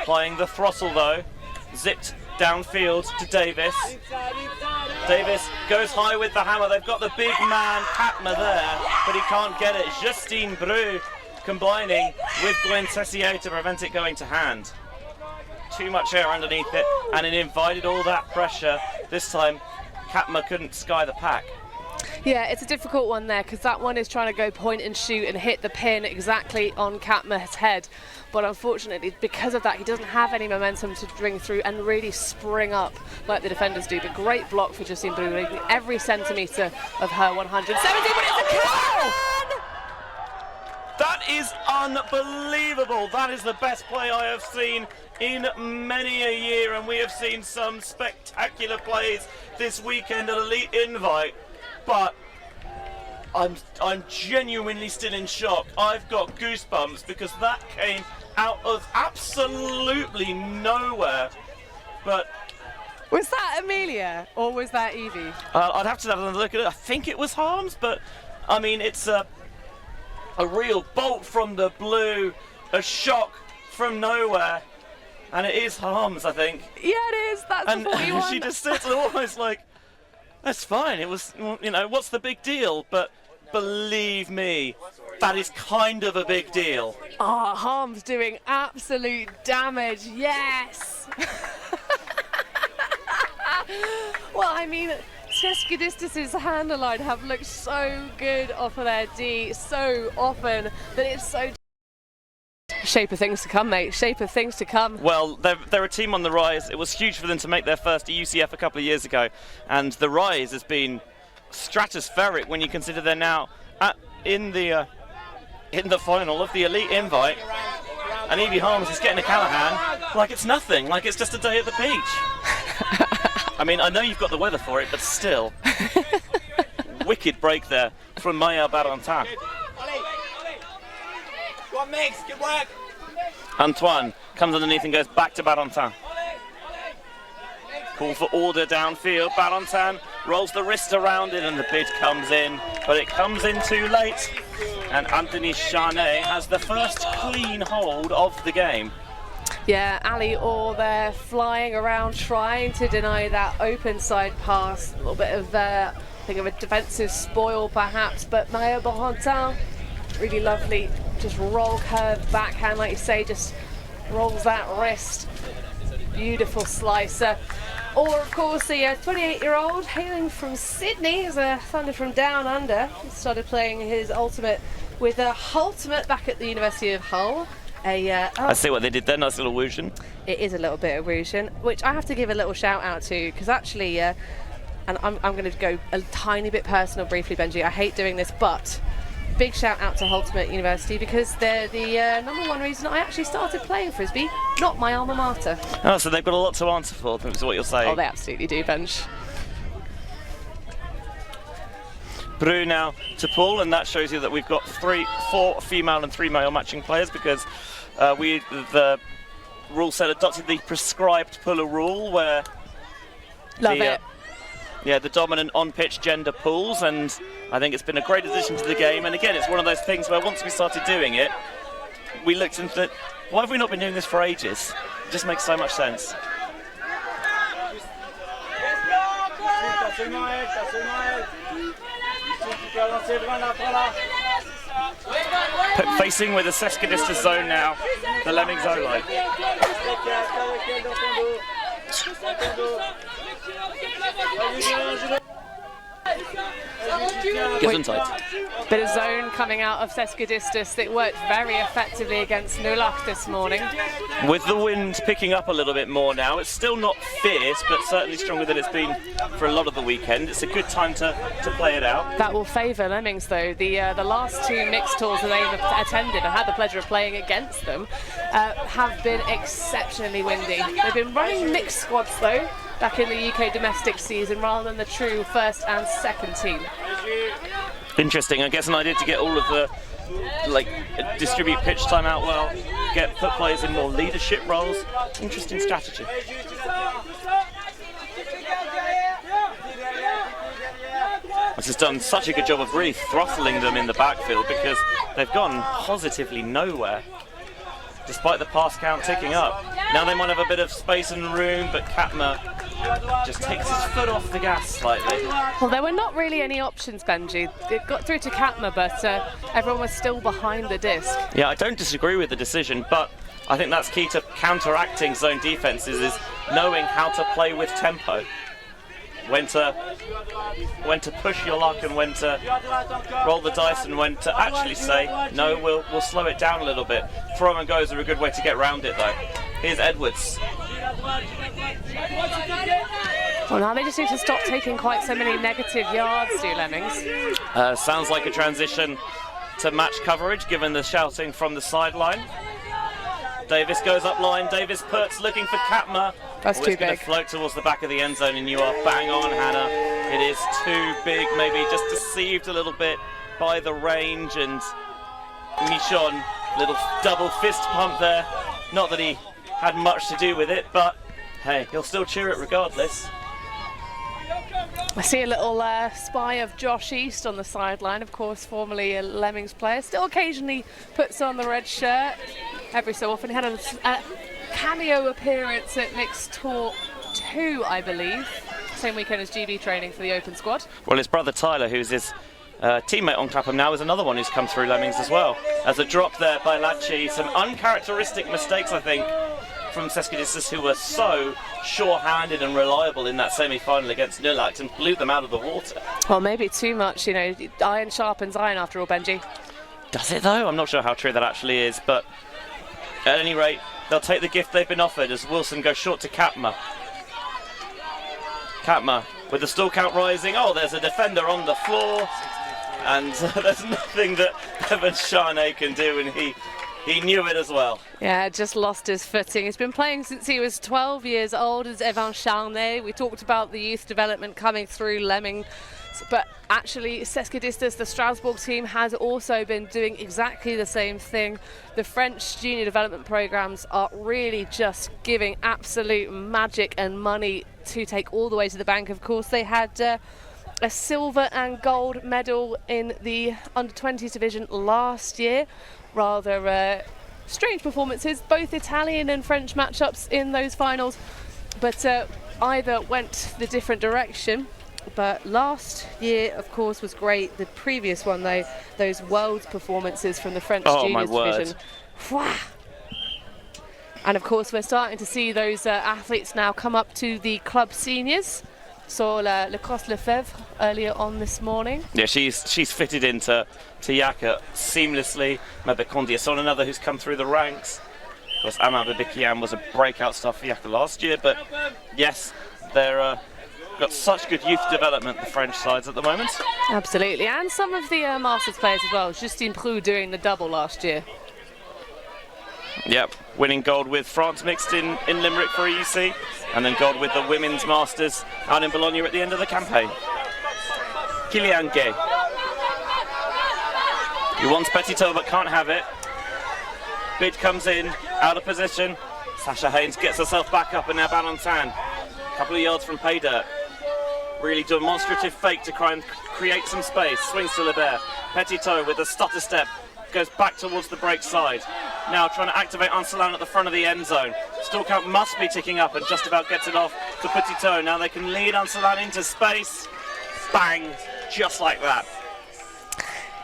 applying the throttle though. Zipped downfield to Davis. Davis goes high with the hammer. They've got the big man Katma there, but he can't get it. Justine Bru combining with Gwen Tessier to prevent it going to hand. Too much air underneath it, and it invited all that pressure. This time, Katma couldn't sky the pack. Yeah, it's a difficult one there because that one is trying to go point and shoot and hit the pin exactly on Katma's head. But unfortunately, because of that, he doesn't have any momentum to bring through and really spring up like the defenders do. But great block for Justine Bru, leaving every centimetre of her 170, but it's a kill! That is unbelievable. That is the best play I have seen in many a year, and we have seen some spectacular plays this weekend at Elite Invite. But I'm genuinely still in shock. I've got goosebumps because that came out of absolutely nowhere. But was that Amelia or was that Evie? I'd have to have another look at it. I think it was Harms, but I mean it's a real bolt from the blue, a shock from nowhere, and it is Harms, I think. Yeah, it is. That's and she just sits almost like, that's fine. It was, you know, what's the big deal? But believe me, that is kind of a big deal. Oh, Harms doing absolute damage. Yes. Well, I mean, Sesquidistus' handle line have looked so good off of their D so often that it's so. Shape of things to come, mate. Shape of things to come. Well, they're a team on the rise. It was huge for them to make their first EUCF a couple of years ago, and the rise has been stratospheric when you consider they're now in the final of the Elite Invite, and Evie Harms is getting a Callahan like it's nothing, like it's just a day at the beach. I mean, I know you've got the weather for it, but still. Wicked break there from Maya Barentin. Good work. Antoine comes underneath and goes back to Barentin. Call for order downfield. Barentin rolls the wrist around it and the bid comes in, but it comes in too late. And Anthony Charnet has the first clean hold of the game. Yeah, Ali Orr there flying around trying to deny that open side pass. A little bit of, I think of a defensive spoil perhaps, but Maya Barentin, really lovely. Just roll curve backhand, like you say, just rolls that wrist. Beautiful slicer. Or, of course, the 28-year-old hailing from Sydney, is a Thunder from Down Under. He started playing his ultimate with a Hultimate back at the University of Hull. I see what they did there, nice little whooshin. It is a little bit of whooshin, which I have to give a little shout out to, because actually, and I'm going to go a tiny bit personal briefly, Benji. I hate doing this, but big shout out to Hultimate University because they're the number one reason I actually started playing Frisbee, not my alma mater. Oh, so they've got a lot to answer for, is what you're saying. Oh, they absolutely do, Benj. Bru now to pull, and that shows you that we've got 4 female and 3 male matching players because the rule set adopted the prescribed puller rule where the dominant on-pitch gender pulls, and I think it's been a great addition to the game. And again, it's one of those things where once we started doing it, we looked into it, why have we not been doing this for ages? It just makes so much sense. Facing with the Sesquidistus zone now, the Lemmings O-line. Bit of zone coming out of Sesquidistus that worked very effectively against Nulak this morning. With the wind picking up a little bit more now, it's still not fierce, but certainly stronger than it's been for a lot of the weekend. It's a good time to play it out. That will favour Lemmings though. The last 2 mixed tours that they've attended, I had the pleasure of playing against them, have been exceptionally windy. They've been running mixed squads though, back in the UK domestic season rather than the true first and second team. Interesting. I guess an idea to get all of the distribute pitch time out well, put players in more leadership roles. Interesting strategy. This has done such a good job of really throttling them in the backfield because they've gone positively nowhere. Despite the pass count ticking up, Now they might have a bit of space and room, but Katma just takes his foot off the gas slightly. Well, there were not really any options, Benji. It got through to Katma, but everyone was still behind the disc. Yeah, I don't disagree with the decision, but I think that's key to counteracting zone defenses, is knowing how to play with tempo. When to push your luck and when to roll the dice, and when to actually say, no, we'll slow it down a little bit. Throw and goes are a good way to get around it, though. Here's Edwards. Well, now they just need to stop taking quite so many negative yards, do Lemmings. Sounds like a transition to match coverage, given the shouting from the sideline. Davis goes up line. Davis puts, looking for Katma. That's too big. It's going to float towards the back of the end zone, and you are bang on, Hannah. It is too big, maybe just deceived a little bit by the range, and Michon, little double fist pump there. Not that he had much to do with it, but hey, he'll still cheer it regardless. I see a little spy of Josh East on the sideline, of course, formerly a Lemmings player. Still occasionally puts on the red shirt. Every so often he had a cameo appearance at Mixed Tour 2, I believe. Same weekend as GB training for the Open squad. Well, his brother Tyler, who's his teammate on Clapham now, is another one who's come through Lemmings as well. As a drop there by Lachi, some uncharacteristic mistakes, I think, from Sesquidistus, who were so sure-handed and reliable in that semi-final against Nulact and blew them out of the water. Well, maybe too much, you know, iron sharpens iron after all, Benji. Does it though? I'm not sure how true that actually is, but at any rate, they'll take the gift they've been offered as Wilson goes short to Katma. Katma with the stall count rising. Oh, there's a defender on the floor, and there's nothing that Evan Charnay can do, and he knew it as well. Yeah, just lost his footing. He's been playing since he was 12 years old as Evan Charnay. We talked about the youth development coming through Lemming, but actually Sesquidistus, the Strasbourg team, has also been doing exactly the same thing. The French junior development programs are really just giving absolute magic and money to take all the way to the bank. Of course, they had a silver and gold medal in the under-20s division last year. Rather strange performances, both Italian and French matchups in those finals, but either went the different direction. But last year, of course, was great. The previous one, though, those world performances from the French juniors division. And of course, we're starting to see those athletes now come up to the club seniors. Saw Lacoste Lefebvre earlier on this morning. Yeah, she's fitted into Yaka seamlessly. Mabekondi is on another who's come through the ranks. Of course, Ama Babikian was a breakout star for Yaka last year, but yes, they're got such good youth development, the French sides at the moment. Absolutely, and some of the Masters players as well. Justine Prou doing the double last year. Yep, winning gold with France mixed in Limerick for EUC, and then gold with the Women's Masters out in Bologna at the end of the campaign. Kylian Gay. He wants Petitot but can't have it. Bid comes in, out of position. Sasha Haynes gets herself back up, and now Valentin, a couple of yards from pay dirt. Really demonstrative fake to try and create some space. Swings to Lebert. Petitot with a stutter step goes back towards the break side. Now trying to activate Anselan at the front of the end zone. Stall count must be ticking up and just about gets it off to Petitot. Now they can lead Anselan into space. Bang! Just like that.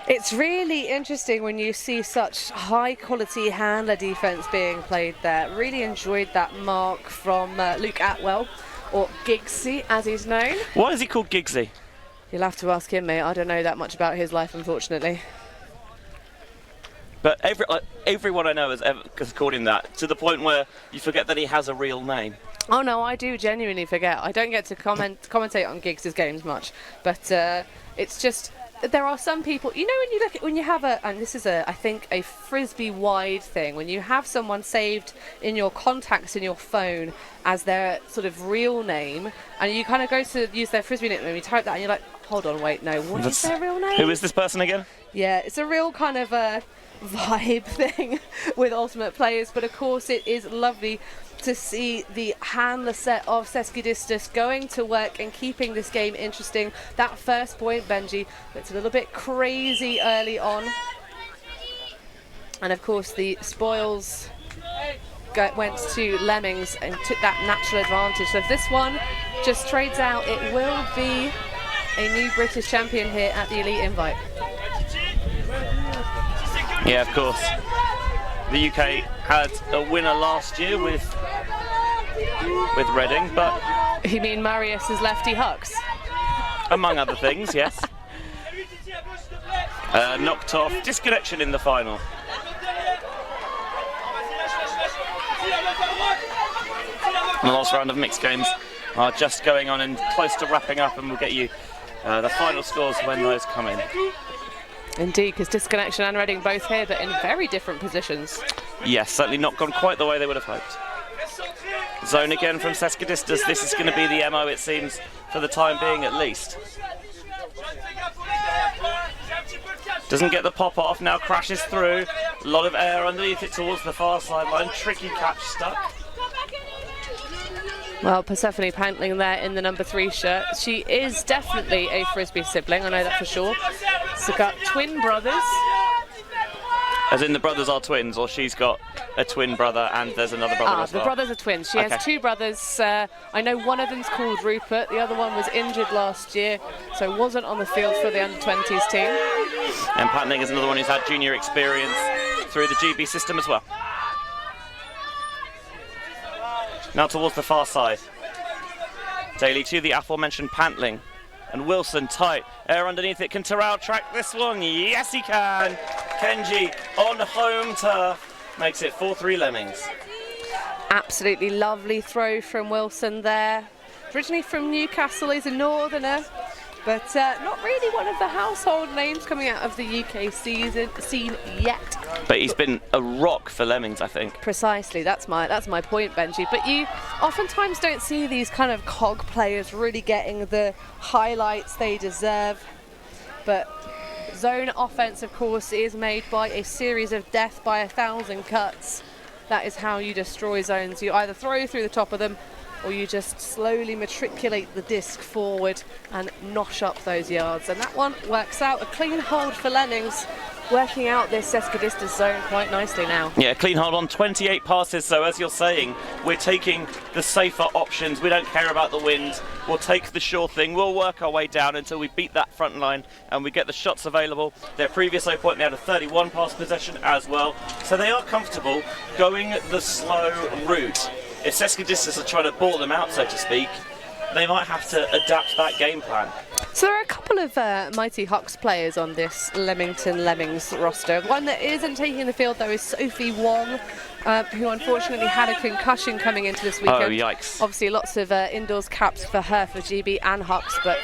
It's really interesting when you see such high quality handler defense being played there. Really enjoyed that mark from Luke Atwell, or Giggsy as he's known. Why is he called Giggsy? You'll have to ask him, mate. I don't know that much about his life, unfortunately. But everyone I know has called him that, to the point where you forget that he has a real name. Oh no, I do genuinely forget. I don't get to commentate on Giggs' games much, but it's just there are some people, you know, when you have and this is I think a frisbee wide thing, when you have someone saved in your contacts in your phone as their sort of real name, and you kind of go to use their frisbee nickname, you type that and you're like, hold on, wait, no, what is their real name? Who is this person again? Yeah, it's a real kind of vibe thing with Ultimate players, but of course it is lovely to see the handler set of Sesquidistus going to work and keeping this game interesting. That first point, Benji, it's a little bit crazy early on. And of course the spoils went to Lemmings and took that natural advantage. So if this one just trades out, it will be a new British champion here at the Elite Invite. Yeah, of course. The UK had a winner last year with Reading, but... You mean Marius's lefty Hux? Among other things, yes. Knocked off, disconnection in the final. The last round of mixed games are just going on and close to wrapping up, and we'll get you the final scores when those come in. Indeed, because Disconnection and Reading both here, but in very different positions. Yes, certainly not gone quite the way they would have hoped. Zone again from Sesquidistus. This is going to be the MO, it seems, for the time being at least. Doesn't get the pop off, now crashes through. A lot of air underneath it towards the far sideline. Tricky catch stuck. Well, Persephone Pantling there in the number 3 shirt. She is definitely a Frisbee sibling, I know that for sure. So got twin brothers. As in the brothers are twins, or she's got a twin brother and there's another brother as well? The brothers are twins. She has 2 brothers. I know one of them's called Rupert. The other one was injured last year, so wasn't on the field for the under-20s team. And Pantling is another one who's had junior experience through the GB system as well. Now towards the far side. Daly to the aforementioned Pantling. And Wilson tight. Air underneath it. Can Terrell track this one? Yes, he can. Kenji on home turf. Makes it 4-3 Lemmings. Absolutely lovely throw from Wilson there. Originally from Newcastle, he's a northerner, but not really one of the household names coming out of the UK scene yet. But he's been a rock for Lemmings, I think. Precisely, that's my point, Benji. But you oftentimes don't see these kind of cog players really getting the highlights they deserve. But zone offense, of course, is made by a series of death by 1,000 cuts. That is how you destroy zones. You either throw through the top of them, or you just slowly matriculate the disc forward and nosh up those yards. And that one works out. A clean hold for Lemmings, working out this Sesquidistus zone quite nicely now. Yeah, clean hold on 28 passes. So as you're saying, we're taking the safer options. We don't care about the wind. We'll take the sure thing. We'll work our way down until we beat that front line and we get the shots available. Their previous opponent, they had a 31 pass possession as well. So they are comfortable going the slow route. If Sesquidistus are trying to ball them out, so to speak, they might have to adapt that game plan. So there are a couple of Mighty Hawks players on this Leamington Lemmings roster. One that isn't taking the field, though, is Sophie Wong, who unfortunately had a concussion coming into this weekend. Oh, yikes. Obviously, lots of indoors caps for her, for GB and Hawks, but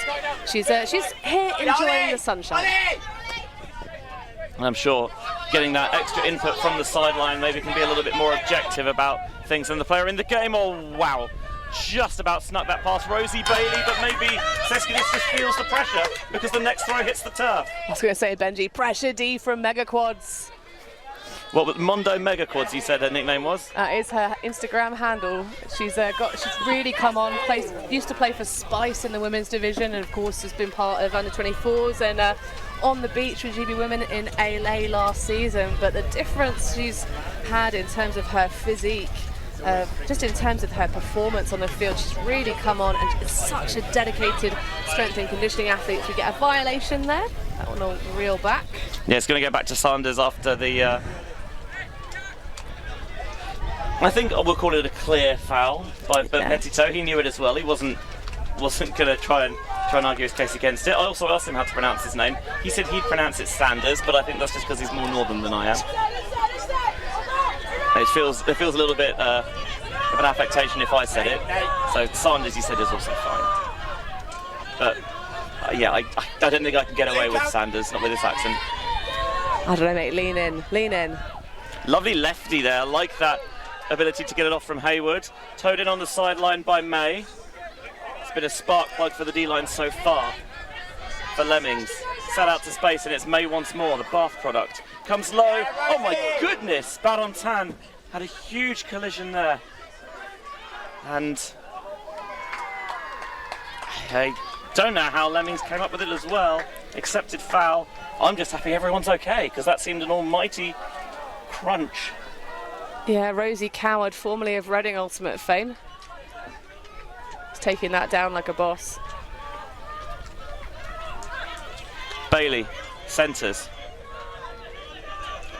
she's here enjoying the sunshine. I'm sure getting that extra input from the sideline maybe can be a little bit more objective about things than the player in the game. Oh, wow. Just about snuck that past Rosie Bailey, but maybe Sesquidistus feels the pressure because the next throw hits the turf. I was going to say, Benji, pressure D from Mega Quads. What was Mondo Mega Quads, you said her nickname was? Is her Instagram handle. She's really come on. Used to play for Spice in the women's division, and of course has been part of under-24s and on the beach with GB Women in LA last season. But the difference she's had in terms of her physique, just in terms of her performance on the field, she's really come on, and it's such a dedicated strength and conditioning athlete. We get a violation there. That one will reel back. Yeah, it's going to go back to Sanders after the... I think we'll call it a clear foul by Petito. He knew it as well. He wasn't going to try and argue his case against it. I also asked him how to pronounce his name. He said he'd pronounce it Sanders, but I think that's just because he's more northern than I am. It feels a little bit of an affectation if I said it. So Sanders, he said, is also fine. But yeah, I don't think I can get away with Sanders, not with this accent. I don't know, mate. Lean in. Lovely lefty there. I like that ability to get it off from Hayward. Towed in on the sideline by May. It's been a spark plug for the D-line so far for Lemmings. Set out to space, and it's May once more, the Bath product. Comes low. Oh my goodness! Barontan had a huge collision there. And I don't know how Lemmings came up with it as well. Accepted foul. I'm just happy everyone's okay, because that seemed an almighty crunch. Yeah, Rosie Coward, formerly of Reading Ultimate Fame. He's taking that down like a boss. Bailey centres.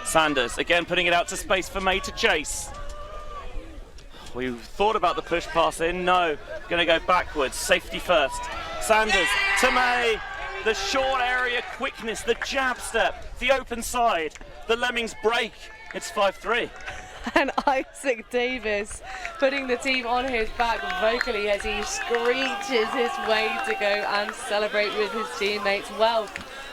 Sanders again putting it out to space for May to chase. We thought about the push pass in. No, going to go backwards. Safety first. Sanders to May. The short area quickness, the jab step, the open side. The Lemmings break. It's 5-3. And Isaac Davis putting the team on his back vocally as he screeches his way to go and celebrate with his teammates. Well,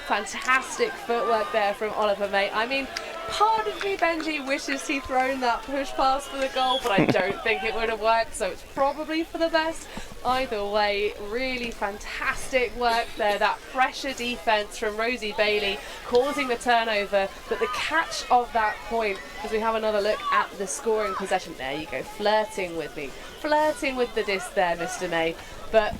fantastic footwork there from Oliver May. I mean, part of me, Benji, wishes he'd thrown that push pass for the goal, but I don't think it would have worked, so it's probably for the best. Either way, really fantastic work there. That pressure defense from Rosie Bailey causing the turnover, but the catch of that point, as we have another look at the scoring possession. There you go, flirting with me. Flirting with the disc there, Mr. May. But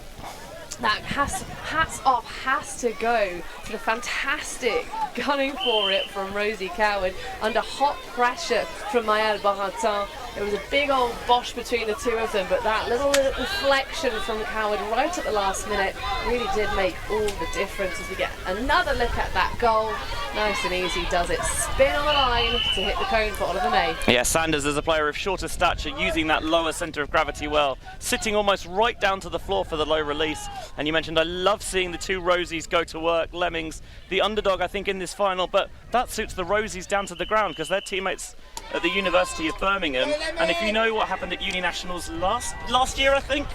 that hats off has to go to the fantastic gunning for it from Rosie Coward under hot pressure from Maëlle Barentin. It was a big old bosh between the two of them, but that little reflection from Coward right at the last minute really did make all the difference as we get another look at that goal. Nice and easy does it. Spin on the line to hit the cone for Oliver May. Yeah, Sanders is a player of shorter stature, using that lower centre of gravity well, sitting almost right down to the floor for the low release. And you mentioned I love seeing the two Rosies go to work. Lemmings, the underdog, I think, in this final, but that suits the Rosies down to the ground because they're teammates at the University of Birmingham. And if you know what happened at Uni Nationals last year, I think,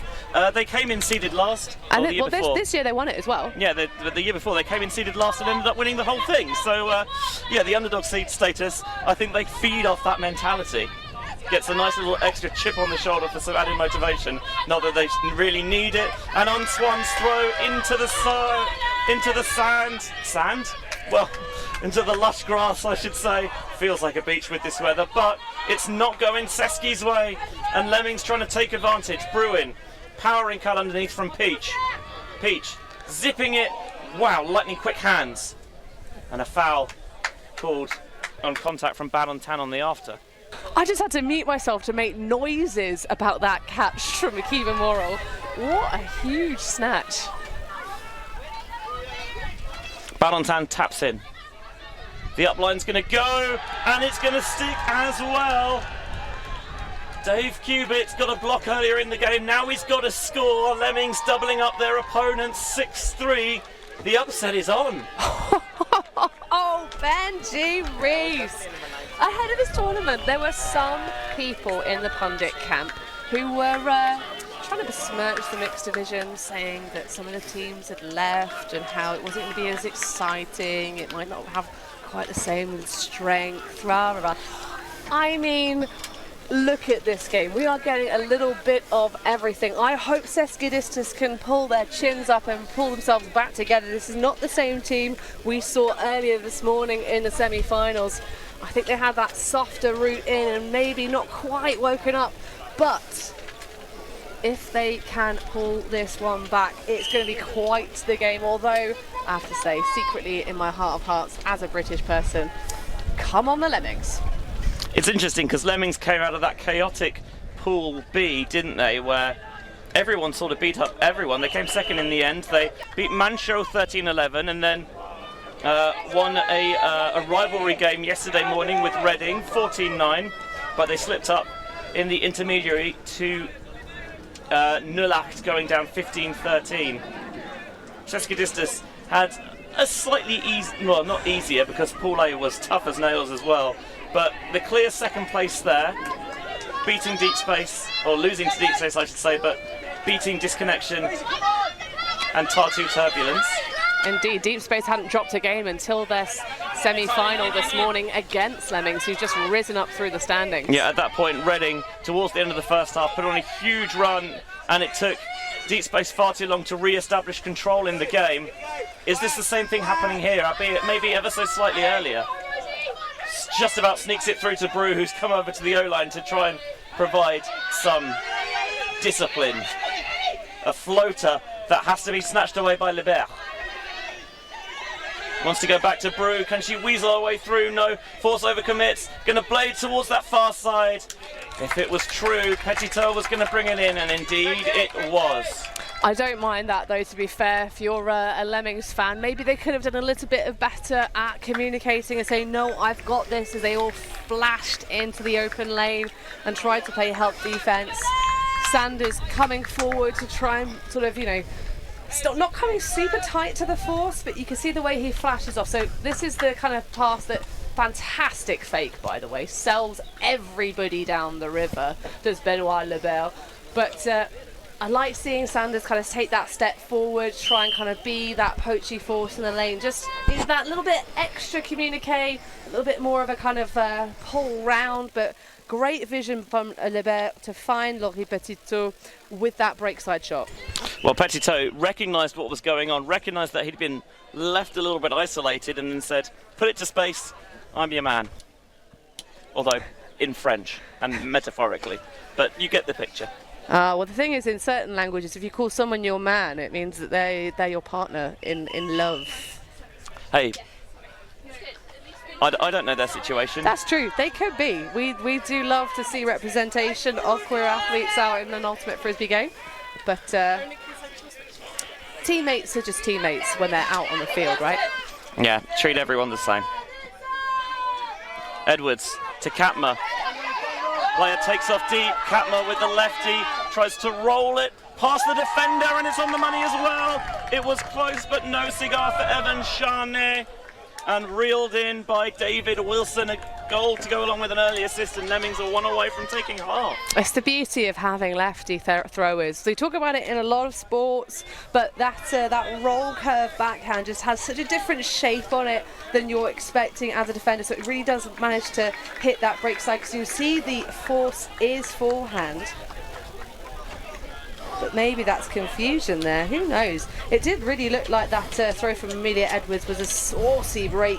they came in seeded last. And this year they won it as well. Yeah, the year before they came in seeded last and ended up winning the whole thing. So, yeah, the underdog seed status, I think they feed off that mentality. Gets a nice little extra chip on the shoulder for some added motivation. Not that they really need it. And Antoine's throw into the sand? Well, into the lush grass, I should say. Feels like a beach with this weather, but it's not going Sesqui's way. And Lemmings trying to take advantage. Bruin, powering cut underneath from Peach. Peach, zipping it. Wow, lightning quick hands. And a foul called on contact from Barentin on the after. I just had to mute myself to make noises about that catch from Akiva Morrill. What a huge snatch. Barentin taps in. The upline's going to go, and it's going to stick as well. Dave Cubitt's got a block earlier in the game. Now he's got a score. Lemmings doubling up their opponents, 6-3. The upset is on. Oh, Benji Rees. Ahead of this tournament, there were some people in the pundit camp who were trying to besmirch the mixed division, saying that some of the teams had left and how it wasn't going to be as exciting, it might not have quite the same strength, rah, rah, rah. I mean, look at this game. We are getting a little bit of everything. I hope Sesquidistus can pull their chins up and pull themselves back together. This is not the same team we saw earlier this morning in the semi-finals. I think they had that softer route in and maybe not quite woken up, but if they can pull this one back, it's going to be quite the game. Although, I have to say, secretly in my heart of hearts, as a British person, come on the Lemmings. It's interesting because Lemmings came out of that chaotic Pool B, didn't they, where everyone sort of beat up everyone. They came second in the end. They beat Manchot 13-11 and then won a rivalry game yesterday morning with Reading 14-9, but they slipped up in the intermediary to Nulacht, going down 15-13. Sesquidistus had a slightly well, not easier, because Pool A was tough as nails as well, but the clear second place there, beating Deep Space, or losing to Deep Space I should say, but beating Disconnection and Tartu Turbulence. Indeed, Deep Space hadn't dropped a game until their semi-final this morning against Lemmings, who's just risen up through the standings. Yeah, at that point, Reading, towards the end of the first half, put on a huge run, and it took Deep Space far too long to re-establish control in the game. Is this the same thing happening here, albeit maybe ever so slightly earlier? Just about sneaks it through to Brew, who's come over to the O-line to try and provide some discipline. A floater that has to be snatched away by Lebert. Wants to go back to Brew. Can she weasel her way through? No. Force overcommits. Going to blade towards that far side. If it was true, Petitot was going to bring it in, and indeed it was. I don't mind that, though, to be fair. If you're a Lemmings fan, maybe they could have done a little bit of better at communicating and saying, no, I've got this, as they all flashed into the open lane and tried to play help defence. Sanders coming forward to try and sort of, still not coming super tight to the force, but you can see the way he flashes off. So this is the kind of pass that, fantastic fake, by the way, sells everybody down the river, does Benoit Lebel. But I like seeing Sanders kind of take that step forward, try and kind of be that poachy force in the lane. Just need that little bit extra communique, a little bit more of a kind of pull round, but great vision from Lebert to find Laurie Petitot with that breakside shot. Well, Petitot recognised what was going on, recognised that he'd been left a little bit isolated, and then said, put it to space, I'm your man. Although in French and metaphorically, but you get the picture. Well, the thing is, in certain languages, if you call someone your man, it means that they're your partner in love. Hey, I don't know their situation. That's true. They could be. We do love to see representation of queer athletes out in an ultimate frisbee game, but teammates are just teammates when they're out on the field, right? Yeah, treat everyone the same. Edwards to Katma. Player takes off deep. Katma with the lefty tries to roll it past the defender, and it's on the money as well. It was close, but no cigar for Evan Charnay, and reeled in by David Wilson. A goal to go along with an early assist, and Lemmings are one away from taking half. It's the beauty of having lefty throwers. So you talk about it in a lot of sports, but that roll curve backhand just has such a different shape on it than you're expecting as a defender. So it really does manage to hit that break side, because you see the force is forehand. But maybe that's confusion there, who knows. It did really look like that throw from Amelia Edwards was a saucy break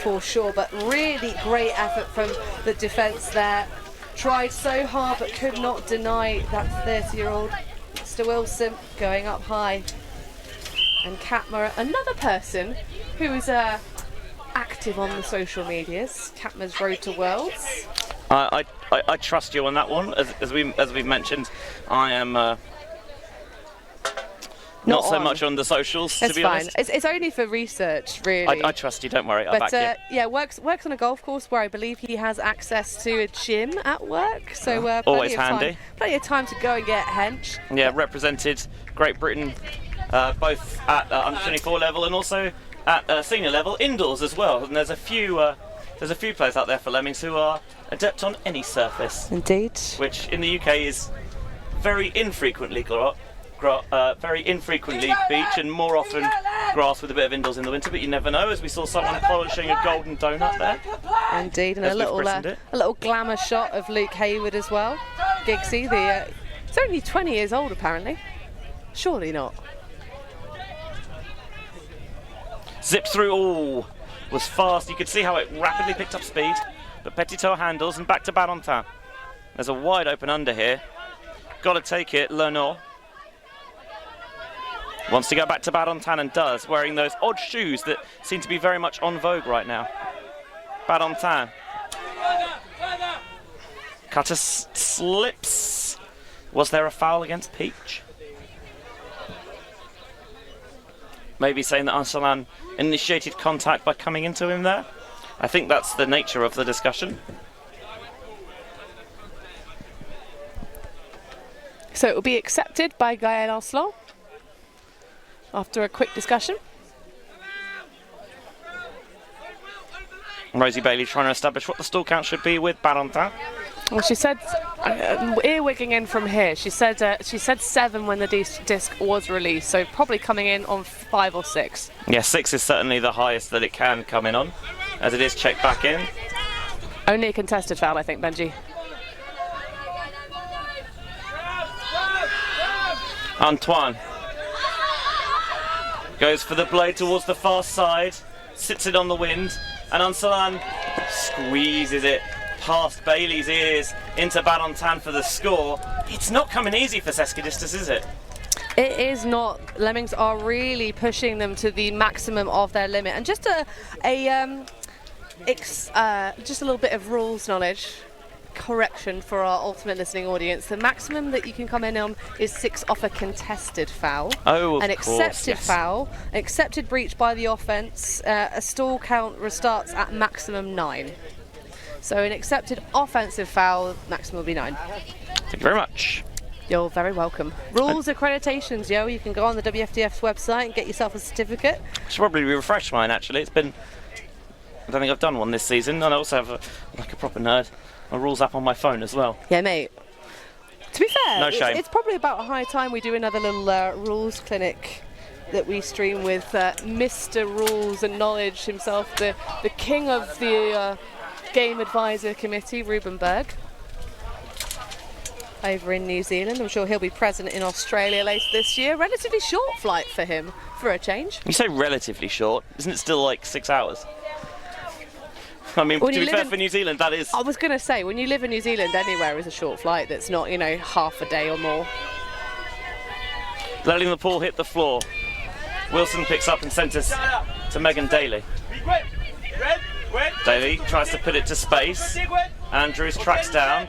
for sure, but really great effort from the defence there. Tried so hard but could not deny that 30-year-old. Mr. Wilson going up high. And Katma, another person who is active on the social medias, Katma's Road to Worlds. I trust you on that one, as we've mentioned. I am... Not so much on the socials, to be honest. It's only for research, really. I trust you, don't worry, I'll back you. Yeah, works on a golf course where I believe he has access to a gym at work, so always handy. Plenty of time to go and get hench. Yeah, represented Great Britain both at under 24 level and also at senior level, indoors as well. And there's a few players out there for Lemmings who are adept on any surface. Indeed. Which in the UK is very infrequently beach, and more often grass with a bit of indoors in the winter, but you never know, as we saw someone polishing a golden donut there. Indeed, and a little glamour shot of Luke Hayward as well. Giggsy, he's only 20 years old apparently. Surely not. Zipped through, was fast. You could see how it rapidly picked up speed, but Petitot handles, and back to Barentin. There's a wide open under here. Got to take it, Lenoir. Wants to go back to Barentin, and does, wearing those odd shoes that seem to be very much on vogue right now. Barentin. Cutter slips. Was there a foul against Peach? Maybe saying that Arsalan initiated contact by coming into him there. I think that's the nature of the discussion. So it will be accepted by Gaël Arsalan after a quick discussion. Rosie Bailey trying to establish what the stall count should be with Barentin. Well, she said, earwigging in from here, she said 7 when the disc was released, so probably coming in on 5 or 6. Yeah, 6 is certainly the highest that it can come in on, as it is checked back in. Only a contested foul, I think, Benji. Antoine goes for the blade towards the far side, sits it on the wind, and Arsalan squeezes it past Bailey's ears into Barentin for the score. It's not coming easy for Sesquidistus, is it? It is not. Lemmings are really pushing them to the maximum of their limit. And just just a little bit of rules knowledge correction for our ultimate listening audience. The maximum that you can come in on is 6 off a contested foul. Oh, of An course, accepted yes. foul, accepted breach by the offence, a stall count restarts at maximum 9. So an accepted offensive foul, maximum will be 9. Thank you very much. You're very welcome. Rules, accreditations, yo. You can go on the WFDF's website and get yourself a certificate. I should probably refresh mine, actually. It's been... I don't think I've done one this season. And I also have, like a proper nerd, a rules app on my phone as well. Yeah, mate. To be fair, No shame. it's probably about a high time we do another little rules clinic that we stream with Mr. Rules and Knowledge himself, the king of the Game Advisor Committee, Ruben Berg, over in New Zealand. I'm sure he'll be present in Australia later this year. Relatively short flight for him, for a change. You say relatively short. Isn't it still like 6 hours? I mean, When to you be live fair, in- for New Zealand, that is... I was going to say, when you live in New Zealand, anywhere is a short flight that's not, you know, half a day or more. Letting the ball hit the floor. Wilson picks up and centres to Megan Daly. Daly tries to put it to space. Andrews tracks down.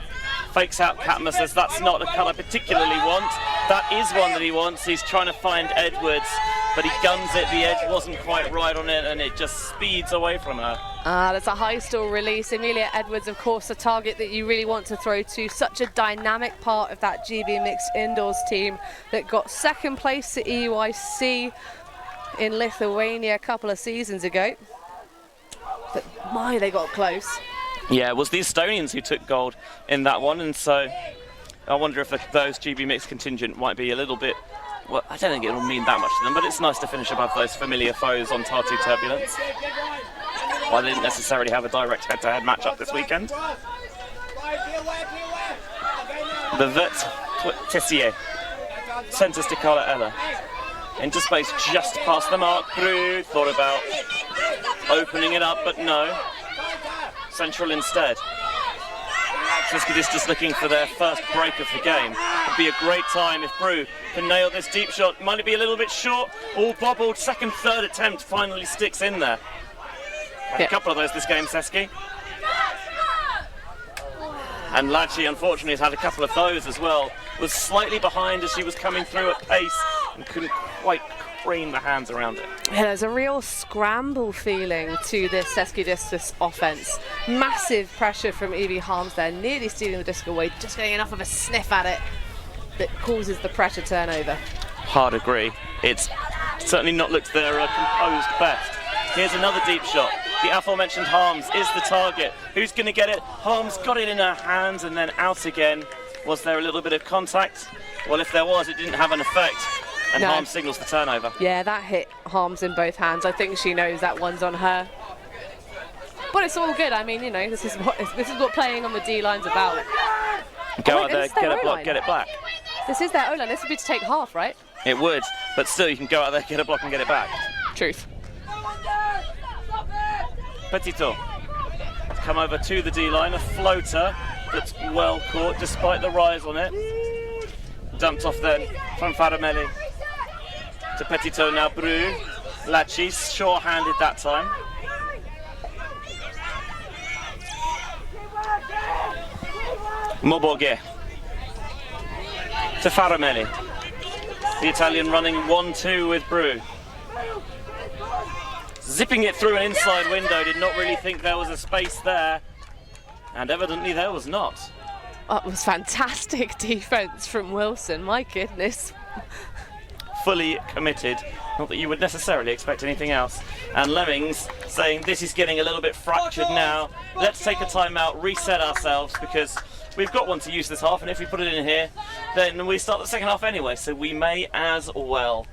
Fakes out Katma, says that's not a colour particularly want. That is one that he wants. He's trying to find Edwards, but he guns it. The edge wasn't quite right on it, and it just speeds away from her. That's a high stall release. Amelia Edwards, of course, a target that you really want to throw to. Such a dynamic part of that GB Mixed Indoors team that got second place at EUIC in Lithuania a couple of seasons ago. But my, they got close. Yeah, it was the Estonians who took gold in that one, and so I wonder if those GB Mixed contingent might be a little bit... Well, I don't think it'll mean that much to them, but it's nice to finish above those familiar foes on Tartu Turbulence. Well, they didn't necessarily have a direct head-to-head matchup this weekend. The Vet Tessier centres to Carla Ella. Into space just past the mark. Bru thought about opening it up, but no. Central instead. Sesquidistus looking for their first break of the game. It'd be a great time if Bru can nail this deep shot. Might it be a little bit short? All bobbled. Second, third attempt finally sticks in there. Had a couple of those this game, Seski. And Lachi, unfortunately, has had a couple of those as well. Was slightly behind as she was coming through at pace and couldn't quite crane the hands around it. Yeah, there's a real scramble feeling to this Sesquidistus offence. Massive pressure from Evie Harms there, nearly stealing the disc away, just getting enough of a sniff at it that causes the pressure turnover. Hard agree. It's certainly not looked their composed best. Here's another deep shot. The aforementioned Harms is the target. Who's going to get it? Harms got it in her hands and then out again. Was there a little bit of contact? Well, if there was, it didn't have an effect. And No. Harms signals the turnover. Yeah, that hit Harms in both hands. I think she knows that one's on her. But it's all good. I mean, you know, this is what playing on the D line's about. Go Oh, out there, it's their get it block, O-line. get it back. This is their O-line. This would be to take half, right? It would, but still you can go out there, get a block and get it back. Truth. Petito. Come over to the D-line, a floater that's well caught despite the rise on it. Dumped off then from Faramelli to Petito, now Bru. Lachi, sure-handed that time. Moborghe to Faramelli. The Italian running 1-2 with Bru. Zipping it through an inside window, did not really think there was a space there. And evidently there was not. That was fantastic defence from Wilson, my goodness. Fully committed. Not that you would necessarily expect anything else. And Lemmings saying this is getting a little bit fractured now. Let's take a timeout, reset ourselves, because we've got one to use this half, and if we put it in here, then we start the second half anyway, so we may as well.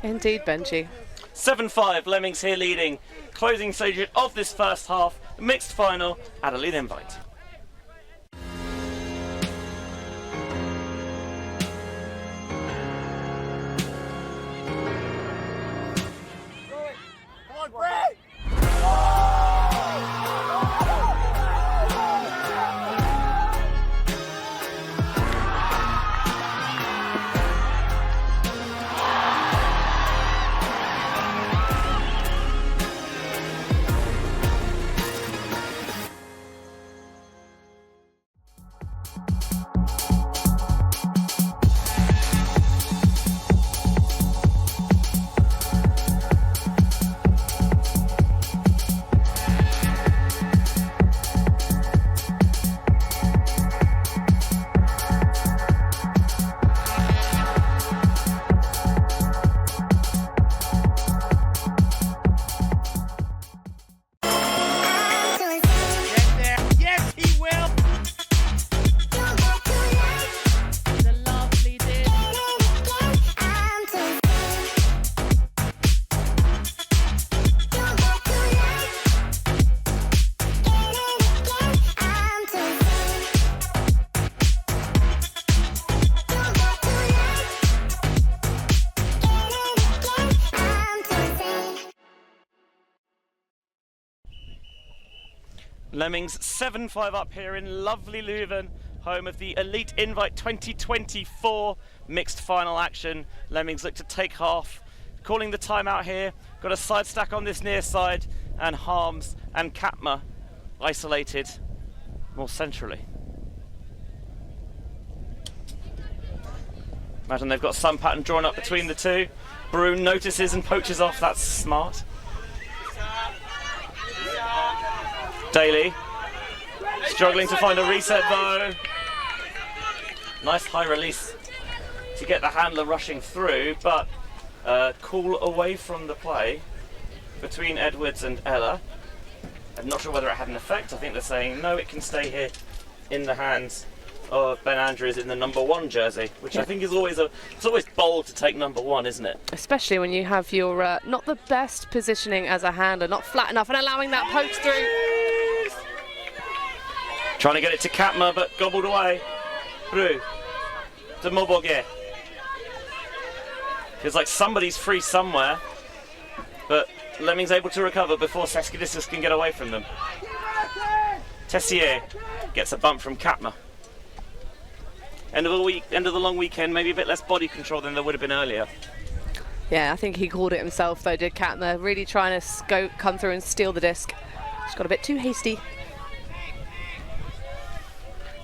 Indeed, Benji. 7-5, Lemmings here leading. Closing stage of this first half, mixed final, Adelaide Invite. Lemmings 7-5 up here in lovely Leuven, home of the Elite Invite 2024 mixed final action. Lemmings look to take half, calling the timeout here. Got a side stack on this near side, and Harms and Katma isolated more centrally. Imagine they've got some pattern drawn up between the two. Broom notices and poaches off. That's smart. Daly struggling to find a reset though. Nice high release to get the handler rushing through, but call away from the play between Edwards and Ella. I'm not sure whether it had an effect. I think they're saying no, it can stay here in the hands of Ben Andrews in the number 1 jersey, which I think is always it's always bold to take number 1, isn't it? Especially when you have your not the best positioning as a handler, not flat enough, and allowing that poke through. Trying to get it to Katma, but gobbled away. Through to Moboge. Feels like somebody's free somewhere, but Lemmings able to recover before Sesquidistus can get away from them. Tessier gets a bump from Katma. End of the long weekend, maybe a bit less body control than there would have been earlier. Yeah, I think he called it himself though, did Katma, really trying to come through and steal the disc. Just got a bit too hasty.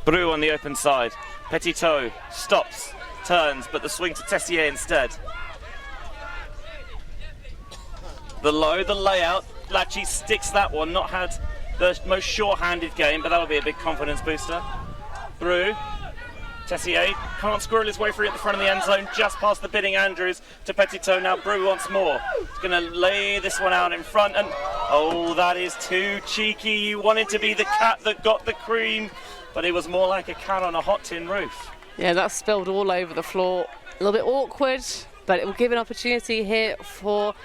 Bru on the open side. Petitot stops, turns, but the swing to Tessier instead. The low, the layout. Lachie sticks that one. Not had the most sure-handed game, but that'll be a big confidence booster. Bru. Tessier can't squirrel his way through at the front of the end zone, just past the bidding Andrews to Petitot. Now Bru once more. He's going to lay this one out in front, and oh, that is too cheeky. You wanted to be the cat that got the cream, but it was more like a cat on a hot tin roof. Yeah, that's spilled all over the floor. A little bit awkward, but it will give an opportunity here for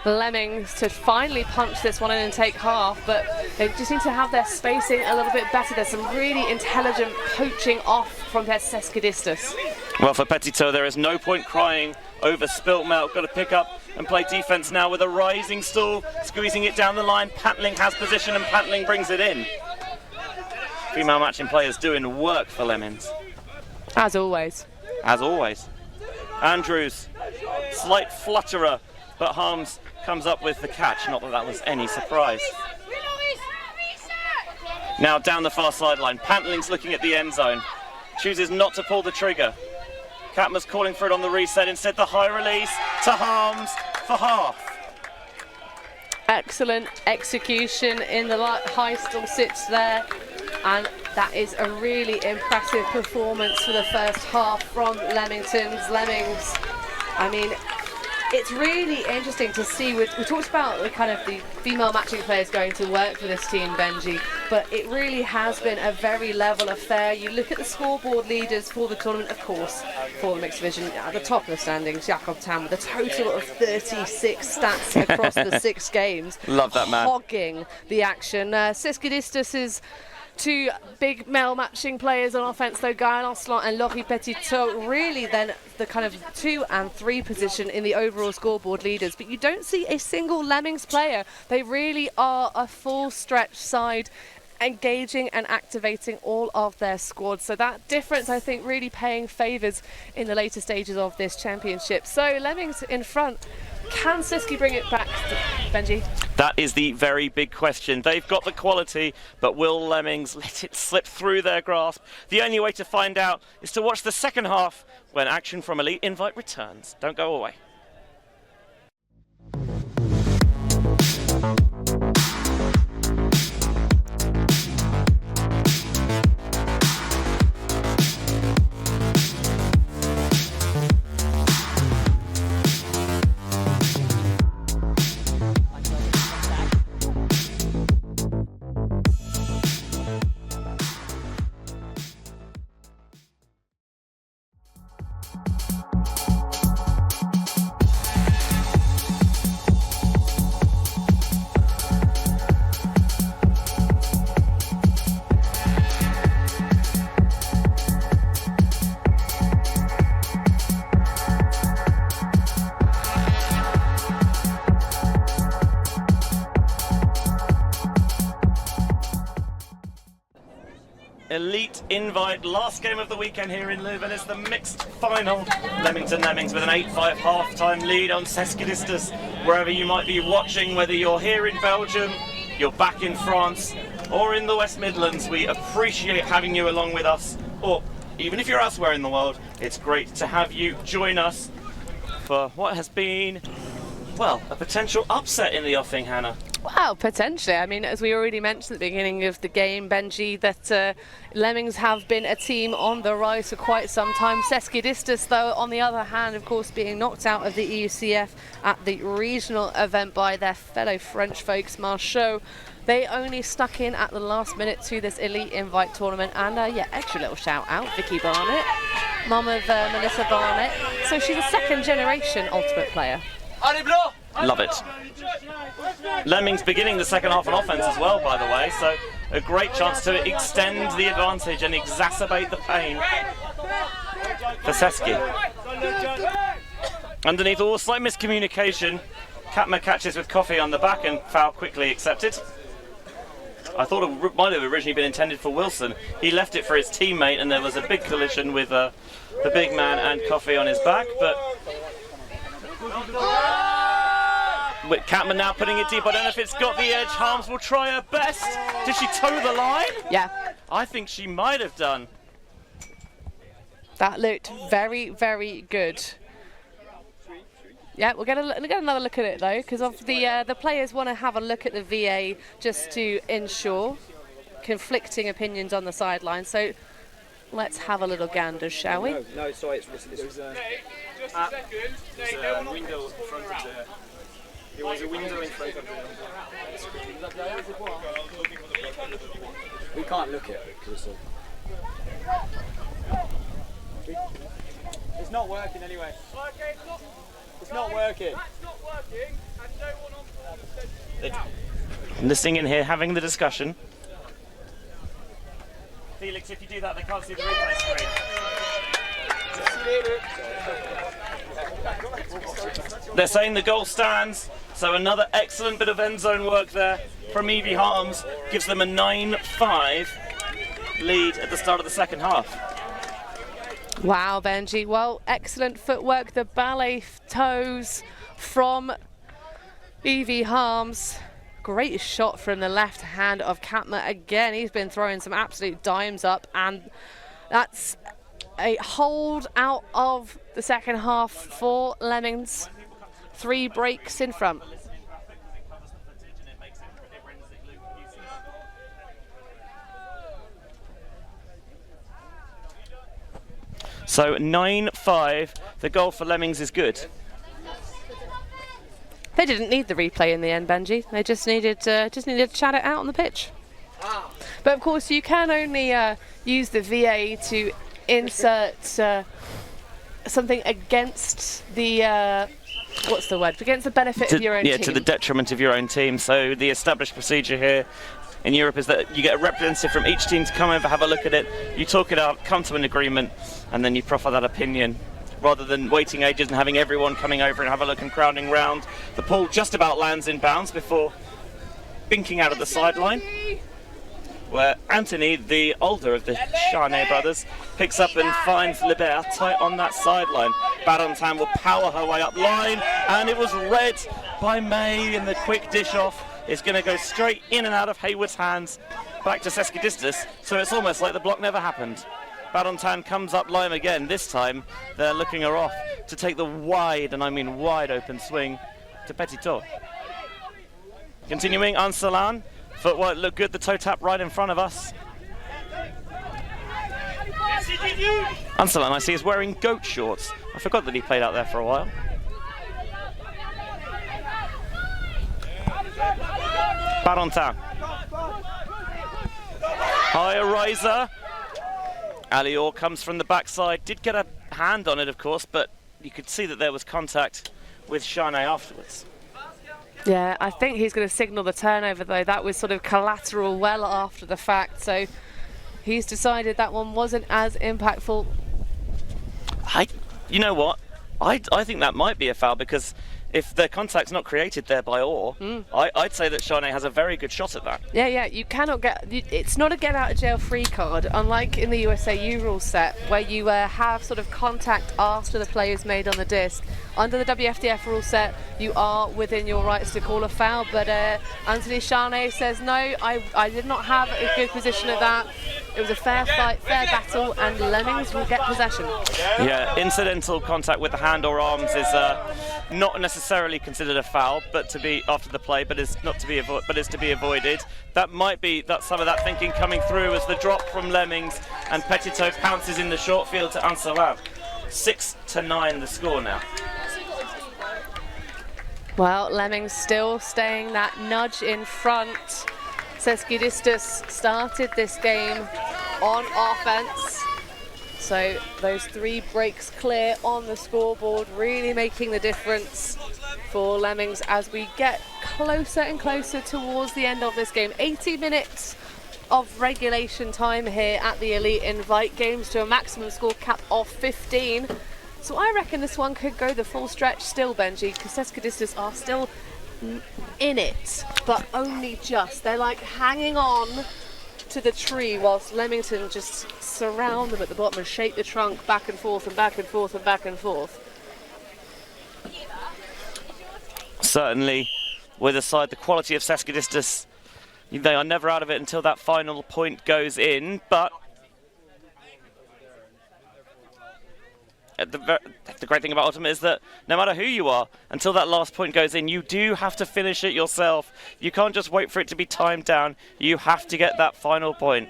Lemmings to finally punch this one in and take half, but they just need to have their spacing a little bit better. There's some really intelligent poaching off from their Sesquidistus. Well, for Petitot, there is no point crying over spilt milk. Got to pick up and play defense now with a rising stool, squeezing it down the line. Pantling has position and Pantling brings it in. Female matching players doing work for Lemmings. As always. As always. Andrews, slight flutterer, but Harms comes up with the catch. Not that that was any surprise. Now down the far sideline. Pantling's looking at the end zone. Chooses not to pull the trigger. Katma's calling for it on the reset. Instead, the high release to Harms for half. Excellent execution in the high still sits there. And that is a really impressive performance for the first half from Leamington's Lemmings. I mean, it's really interesting to see. We talked about the kind of the female matching players going to work for this team, Benji, but it really has been a very level affair. You look at the scoreboard leaders for the tournament, of course, for the mixed division, at the top of the standings, Jakob Tam with a total of 36 stats across the 6 games. Love that man. Hogging the action. Sesquidistus is 2 big male matching players on offense, though, Guy Lancelot and Laurie Petitot, really then the kind of 2 and 3 position in the overall scoreboard leaders. But you don't see a single Lemmings player. They really are a full stretch side, engaging and activating all of their squads. So that difference, I think, really paying favours in the later stages of this championship. So Lemmings in front. Can Siski bring it back, Benji? That is the very big question. They've got the quality, but will Lemmings let it slip through their grasp? The only way to find out is to watch the second half when action from Elite Invite returns. Don't go away. elite invite. Last game of the weekend here in Leuven is the mixed final. Leamington Lemmings with an 8-5 half-time lead on Sesquidistus. Wherever you might be watching, whether you're here in Belgium, you're back in France, or in the West Midlands, we appreciate having you along with us. Or even if you're elsewhere in the world, it's great to have you join us for what has been, well, a potential upset in the offing, Hannah. Wow, potentially. I mean, as we already mentioned at the beginning of the game, Benji, that Lemmings have been a team on the rise for quite some time. Sesquidistus, though, on the other hand, of course, being knocked out of the EUCF at the regional event by their fellow French folks, Marchot. They only stuck in at the last minute to this elite invite tournament. And yeah, extra little shout out, Vicky Barnett, mum of Melissa Barnett. So she's a second generation Ultimate player. Love it. Lemmings beginning the second half on offense as well, by the way, so a great chance to extend the advantage and exacerbate the pain for Seski. Underneath all, slight miscommunication. Katma catches with coffee on the back and foul quickly accepted. I thought it might have originally been intended for Wilson. He left it for his teammate and there was a big collision with the big man and coffee on his back, but with Catman now putting it deep. I don't know if it's got the edge. Harms will try her best. Did she toe the line? Yeah. I think she might have done. That looked very, very good. Yeah, we'll get another look at it though, because of the players want to have a look at the VA just to ensure conflicting opinions on the sideline. So let's have a little gander, shall we? No, sorry, it's just a window in front of the. There was a window in front of the screen. We can't look at it because it's not working anyway. It's not working. Listening in here, having the discussion. Felix, if you do that, they can't see the replay screen. They're saying the goal stands, so another excellent bit of end zone work there from Evie Harms gives them a 9-5 lead at the start of the second half. Wow, Benji. Well, excellent footwork. The ballet toes from Evie Harms. Great shot from the left hand of Katma again. He's been throwing some absolute dimes up, and that's a hold out of the second half for Lemmings. 3 breaks in front. So 9-5, the goal for Lemmings is good. They didn't need the replay in the end, Benji. They just needed to chat it out on the pitch. But of course, you can only use the VA to insert something against the what's the word? Against the benefit of your own team. Yeah, to the detriment of your own team. So the established procedure here in Europe is that you get a representative from each team to come over, have a look at it, you talk it out, come to an agreement, and then you proffer that opinion, rather than waiting ages and having everyone coming over and have a look and crowding round. The ball just about lands in bounds before binking out of the sideline, where Anthony, the older of the Charnay brothers, picks up and finds Libert tight on that sideline. Barentin will power her way up line, and it was read by May in the quick dish off. It's going to go straight in and out of Hayward's hands, back to Sesquidistus, so it's almost like the block never happened. Barentin comes up Lime again. This time they're looking her off to take the wide, and I mean wide open swing to Petitot. Continuing, Ansalan. Footwork looked good, the toe tap right in front of us. Ansalan, I see, is wearing goat shorts. I forgot that he played out there for a while. Barentin. Higher riser. Alior comes from the backside. Did get a hand on it, of course, but you could see that there was contact with Charnay afterwards. Yeah, I think he's going to signal the turnover, though. That was sort of collateral well after the fact, so he's decided that one wasn't as impactful. You know what? I think that might be a foul, because if the contact's not created there by Orr, I'd say that Shane has a very good shot at that. Yeah, you cannot it's not a get out of jail free card, unlike in the USAU rule set where you have sort of contact after the play is made on the disc. Under the WFDF rule set, you are within your rights to call a foul, but Anthony Shane says, no, I did not have a good position at that. It was a fair fight, fair battle, and Lemmings will get possession. Yeah, incidental contact with the hand or arms is not necessarily considered a foul, but to be after the play, but is to be avoided. That might be some of that thinking coming through as the drop from Lemmings, and Petito pounces in the short field to Ansalan. 6-9 the score now. Well, Lemmings still staying that nudge in front. Sesquidistus started this game on offense. So those 3 breaks clear on the scoreboard, really making the difference for Lemmings as we get closer and closer towards the end of this game. 80 minutes of regulation time here at the Elite Invite Games to a maximum score cap of 15. So I reckon this one could go the full stretch still, Benji, because Sesquidistus are still in it, but only just. They're like hanging on to the tree whilst Leamington just surround them at the bottom and shake the trunk back and forth and back and forth and back and forth. Certainly, with aside the quality of Sesquidistus, they are never out of it until that final point goes in, but the great thing about Ultimate is that no matter who you are, until that last point goes in, you do have to finish it yourself. You can't just wait for it to be timed down. You have to get that final point.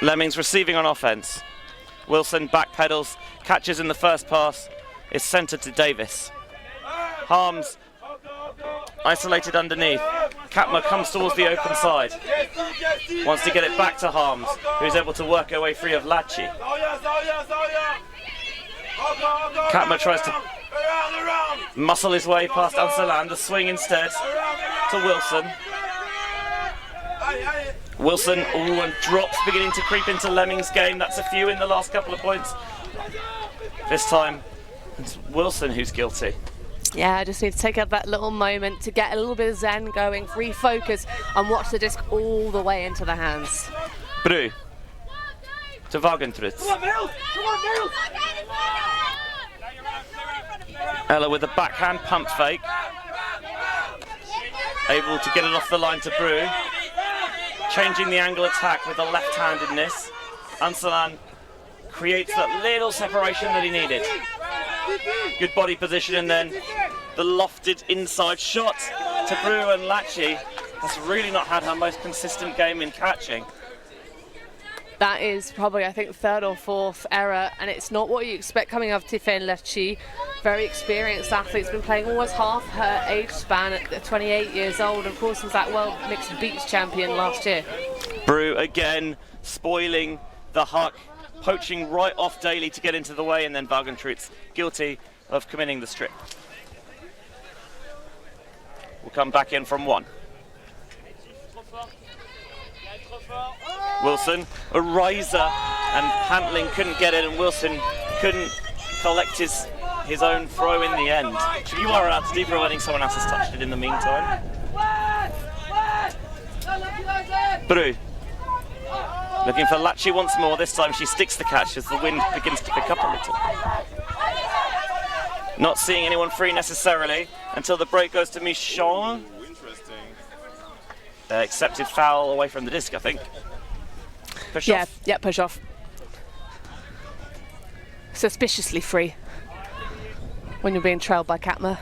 Lemmings receiving on offense. Wilson backpedals, catches in the first pass, is centered to Davis. Harms isolated underneath. Katma comes towards the open side. Wants to get it back to Harms, who's able to work her way free of Lachi. Katma tries to muscle his way past Ansalan, the swing instead to Wilson. Wilson, and drops beginning to creep into Lemmings' game. That's a few in the last couple of points. This time, it's Wilson who's guilty. Yeah, I just need to take up that little moment to get a little bit of zen going, refocus, and watch the disc all the way into the hands. Bru to Wagentrutz. Ella with a backhand pump fake. Able to get it off the line to Bru. Changing the angle attack with a left-handedness. Ansalan creates that little separation that he needed. Good body position, and then the lofted inside shot to Bru, and Lachi has really not had her most consistent game in catching. That is probably, I think, 3rd or 4th error, and it's not what you expect coming out of Tiffaine Lachi. Very experienced athlete, been playing almost half her age span at 28 years old. Of course, was that World Mixed Beach champion last year. Bru again spoiling the huck, poaching right off Daly to get into the way, and then Wagentrutz guilty of committing the strip. We'll come back in from 1. Wilson, a riser, and Pantling couldn't get it, and Wilson couldn't collect his own throw in the end. If you are out to deep, providing someone else has touched it in the meantime. Bru looking for Lachi once more. This time she sticks the catch as the wind begins to pick up a little. Not seeing anyone free necessarily until the break goes to Michon. Accepted foul away from the disc, I think. Push off. Yeah, push off. Suspiciously free when you're being trailed by Katma.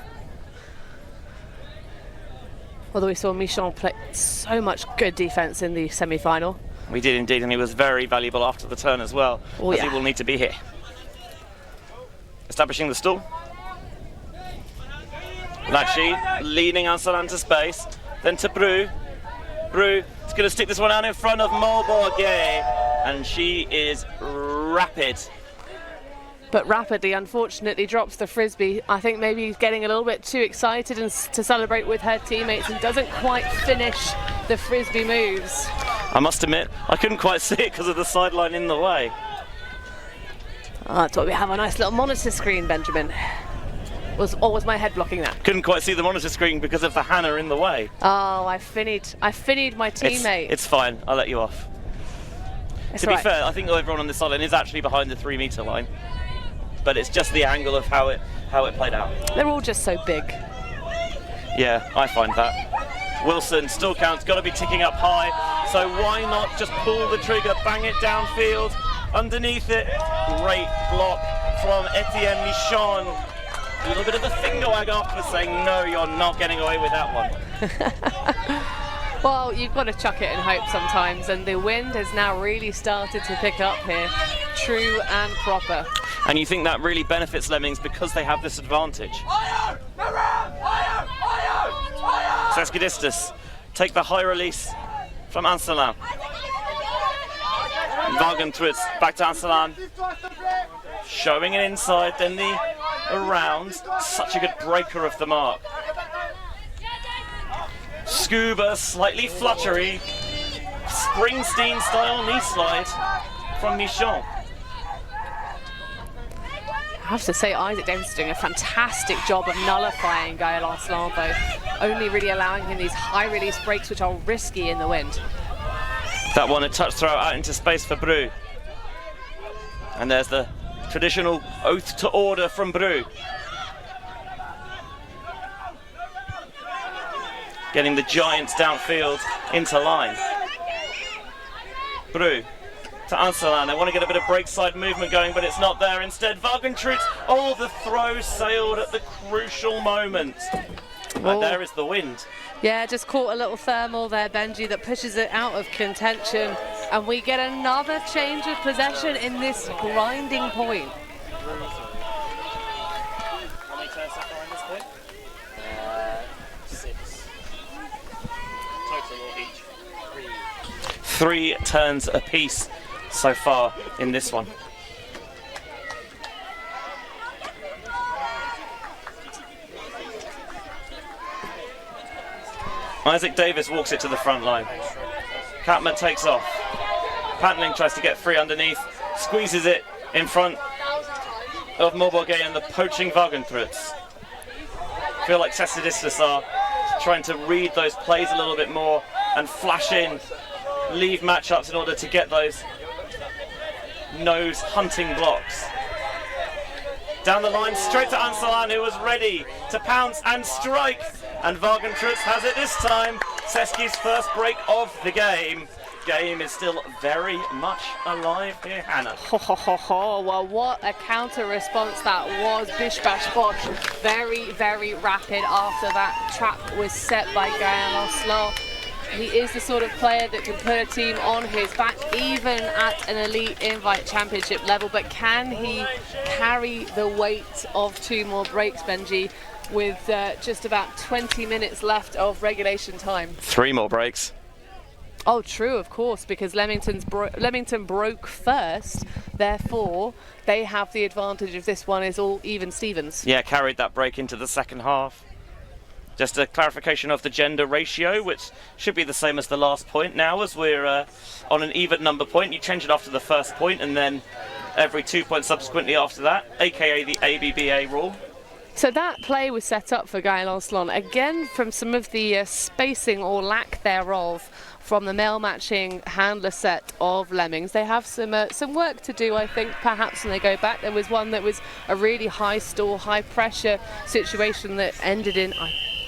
Although we saw Michon play so much good defence in the semi-final. We did indeed, and he was very valuable after the turn as well, as he will need to be here. Establishing the stall. Lachi leading Ansalan to space, then to Bru. Bru is going to stick this one out in front of Moborgay, and she is rapid. But rapidly, unfortunately, drops the frisbee. I think maybe he's getting a little bit too excited and to celebrate with her teammates and doesn't quite finish the frisbee moves. I must admit, I couldn't quite see it because of the sideline in the way. Oh, I thought we have a nice little monitor screen, Benjamin. Was my head blocking that? Couldn't quite see the monitor screen because of the Hannah in the way. Oh, I finnied my teammate. It's fine, I'll let you off. It's to be fair, I think everyone on this sideline is actually behind the 3 metre line. But it's just the angle of how it played out. They're all just so big. Yeah, I find that. Wilson, still counts, got to be ticking up high. So why not just pull the trigger, bang it downfield, underneath it. Great block from Etienne Michon. A little bit of a finger wag after saying, no, you're not getting away with that one. Well, you've got to chuck it and hope sometimes, and the wind has now really started to pick up here, true and proper. And you think that really benefits Lemmings because they have this advantage. Sesquidistus take the high release from Anselin. Wagentrutz back to Anselin. Showing an inside, then the around. Such a good breaker of the mark. Scuba, slightly fluttery. Springsteen style knee slide from Michon. I have to say, Isaac Davis is doing a fantastic job of nullifying Gaël Arslan, though, only really allowing him these high release breaks which are risky in the wind. That one, a touch throw out into space for Bru. And there's the traditional oath to order from Bru. Getting the Giants downfield into line. Bru to Anselin. They want to get a bit of break side movement going, but it's not there. Instead, Wagentrutz, oh, the throw sailed at the crucial moment. And there is the wind. Yeah, just caught a little thermal there, Benji, that pushes it out of contention. And we get another change of possession in this grinding point. How many turns so far in this point? 6. Total or each? 3 turns apiece so far in this one. Isaac Davis walks it to the front line. Catman takes off. Pantling tries to get free underneath, squeezes it in front of Maubourguet and the poaching Wagentrutz. Feel like Sesquidistus are trying to read those plays a little bit more and flash in, leave matchups in order to get those nose hunting blocks. Down the line, straight to Anselin, who was ready to pounce and strike. And Wagentrutz has it this time. Seski's first break of the game. Game is still very much alive here, Hannah. Well, what a counter response that was. Bish Bash Bosh, very, very rapid after that trap was set by Gaël Arslan. He is the sort of player that can put a team on his back, even at an elite invite championship level. But can he carry the weight of 2 more breaks, Benji, with just about 20 minutes left of regulation time? 3 more breaks. Oh, true, of course, because Leamington broke first. Therefore, they have the advantage if this one is all even Stevens. Yeah, carried that break into the second half. Just a clarification of the gender ratio, which should be the same as the last point. Now, as we're on an even number point, you change it after the first point, and then every 2 points subsequently after that, aka the ABBA rule. So that play was set up for Gaël Arslan, again from some of the spacing or lack thereof from the male matching handler set of Lemmings. They have some work to do, I think, perhaps when they go back. There was one that was a really high stall, high pressure situation that ended in,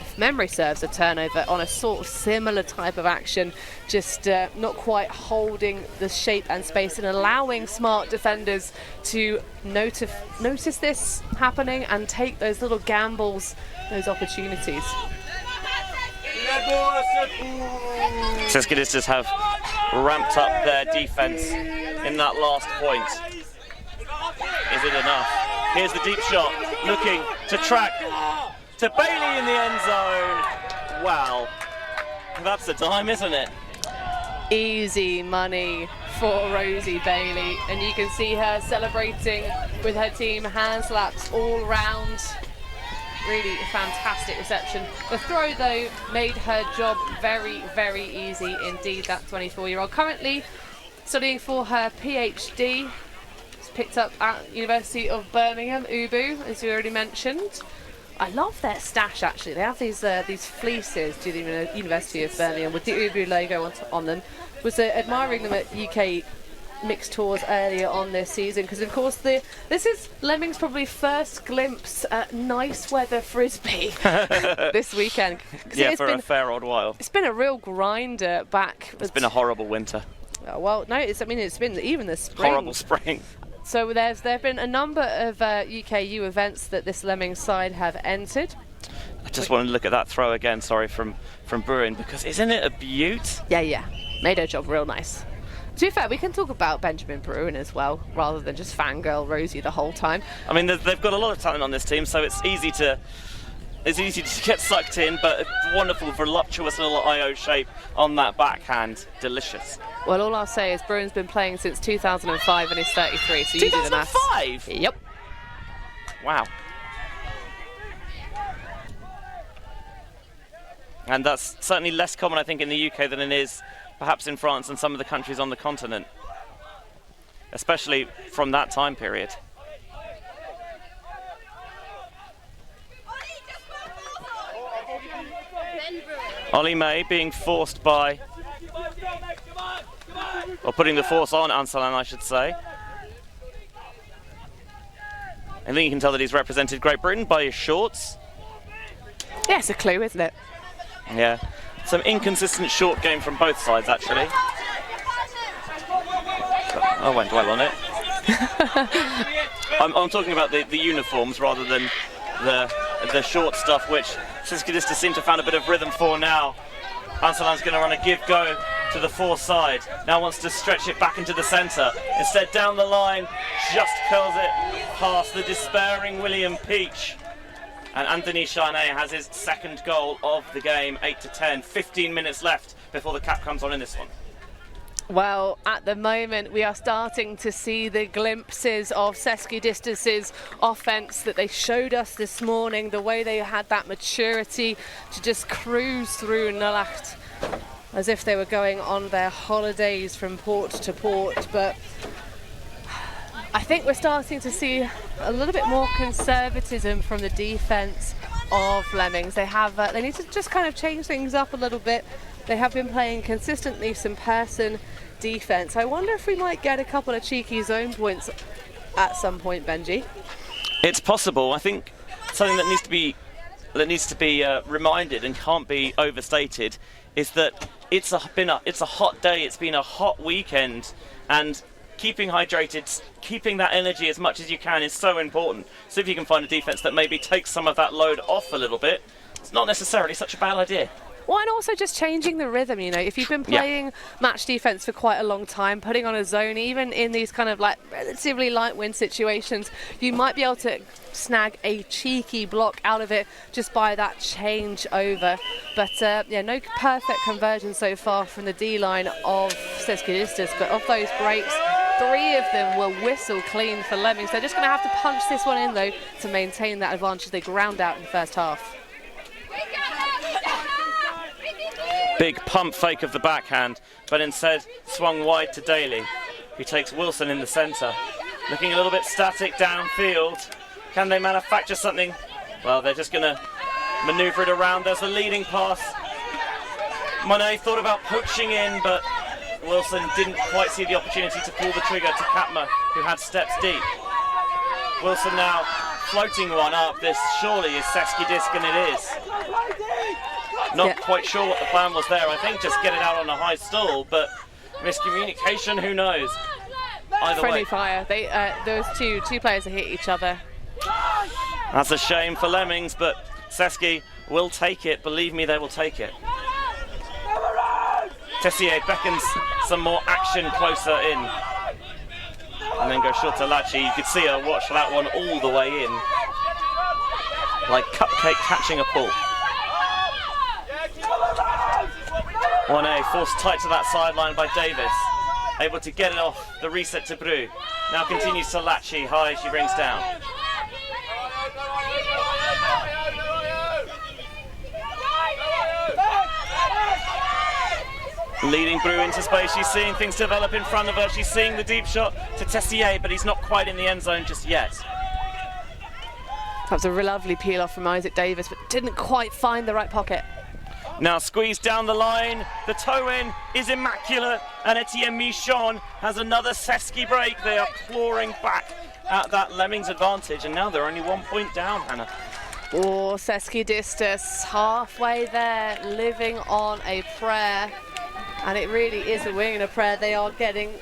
if memory serves, a turnover on a sort of similar type of action, just not quite holding the shape and space and allowing smart defenders to notice this happening and take those little gambles, those opportunities. Sesquidistus have ramped up their defense in that last point. Is it enough? Here's the deep shot, looking to track to Bailey in the end zone. Wow, that's a dime, isn't it? Easy money for Rosie Bailey, and you can see her celebrating with her team, hand slaps all round. really fantastic reception. The throw, though, made her job very, very easy indeed, that 24-year-old. Currently studying for her PhD. It's picked up at University of Birmingham, UBU, as we already mentioned. I love their stash, actually. They have these fleeces to the University of Birmingham with the UBU logo on them. Was admiring them at UK mixed tours earlier on this season, because of course this is Lemmings' probably first glimpse at nice weather frisbee this weekend. Yeah, for a fair old while. It's been a real grinder back. It's been a horrible winter. Well, no, it's been even the spring. Horrible spring. So there have been a number of UKU events that this Lemmings side have entered. I just want to look at that throw again, sorry, from Bruin, because isn't it a beaut? Yeah. Made her job real nice. To be fair, we can talk about Benjamin Bruin as well, rather than just fangirl Rosie the whole time. I mean, they've got a lot of talent on this team, so it's easy to get sucked in, but a wonderful, voluptuous little IO shape on that backhand. Delicious. Well, all I'll say is Bruin's been playing since 2005 and he's 33, so you do the maths. 2005? Yep. Wow. And that's certainly less common, I think, in the UK than it is perhaps in France and some of the countries on the continent, especially from that time period. Ollie May being forced by, or putting the force on Ansalan, I should say. I think you can tell that he's represented Great Britain by his shorts. Yeah, it's a clue, isn't it? Yeah. Some inconsistent short game from both sides, actually. I won't dwell on it. I'm talking about the uniforms rather than the short stuff, which Sesquidistus seem to have found a bit of rhythm for now. Ansalan's going to run a give-go to the fore side. Now wants to stretch it back into the centre. Instead, down the line, just curls it past the despairing William Peach. And Anthony Charnay has his second goal of the game, 8-10. 15 minutes left before the cap comes on in this one. Well, at the moment, we are starting to see the glimpses of Sesquidistus' offence that they showed us this morning, the way they had that maturity to just cruise through Nulacht as if they were going on their holidays from port to port. But I think we're starting to see a little bit more conservatism from the defence of Lemmings. They need to just kind of change things up a little bit. They have been playing consistently some person defence. I wonder if we might get a couple of cheeky zone points at some point, Benji. It's possible. I think something that needs to be reminded and can't be overstated is that it's a hot day. It's been a hot weekend, and keeping hydrated, keeping that energy as much as you can is so important. So if you can find a defence that maybe takes some of that load off a little bit, it's not necessarily such a bad idea. Well, and also just changing the rhythm, you know. If you've been playing match defence for quite a long time, putting on a zone, even in these kind of like relatively light wind situations, you might be able to snag a cheeky block out of it just by that change over. But yeah, no perfect conversion so far from the D-line of Sesquidistus, but of those breaks, 3 of them were whistle clean for Lemmings. They're just going to have to punch this one in, though, to maintain that advantage they ground out in the first half. Big pump fake of the backhand, but instead swung wide to Daly, who takes Wilson in the centre. Looking a little bit static downfield. Can they manufacture something? Well, they're just going to manoeuvre it around. There's the leading pass. Monet thought about poaching in, but Wilson didn't quite see the opportunity to pull the trigger to Katma, who had steps deep. Wilson now floating one up. This surely is Sesquidistus, and it is. Not quite sure what the plan was there. I think just get it out on a high stall, but miscommunication, who knows? Either Friendly way. fire. Those two players have hit each other. That's a shame for Lemmings, but Sesky will take it. Believe me, they will take it. Tessier beckons some more action closer in. And then goes short to Lachi. You could see her watch that one all the way in. Like cupcake catching a pull. 1A forced tight to that sideline by Davis. Able to get it off. The reset to Bru. Now continues to Lachi. High she brings down. Leading Brew into space, she's seeing things develop in front of her. She's seeing the deep shot to Tessier, but he's not quite in the end zone just yet. That was a lovely peel off from Isaac Davis, but didn't quite find the right pocket. Now squeezed down the line, the toe in is immaculate, and Etienne Michon has another Sesqui break. They are clawing back at that Lemmings advantage, and now they're only 1 point down, Hannah. Oh, Sesquidistus halfway there, living on a prayer. And it really is a wing and a prayer. They are getting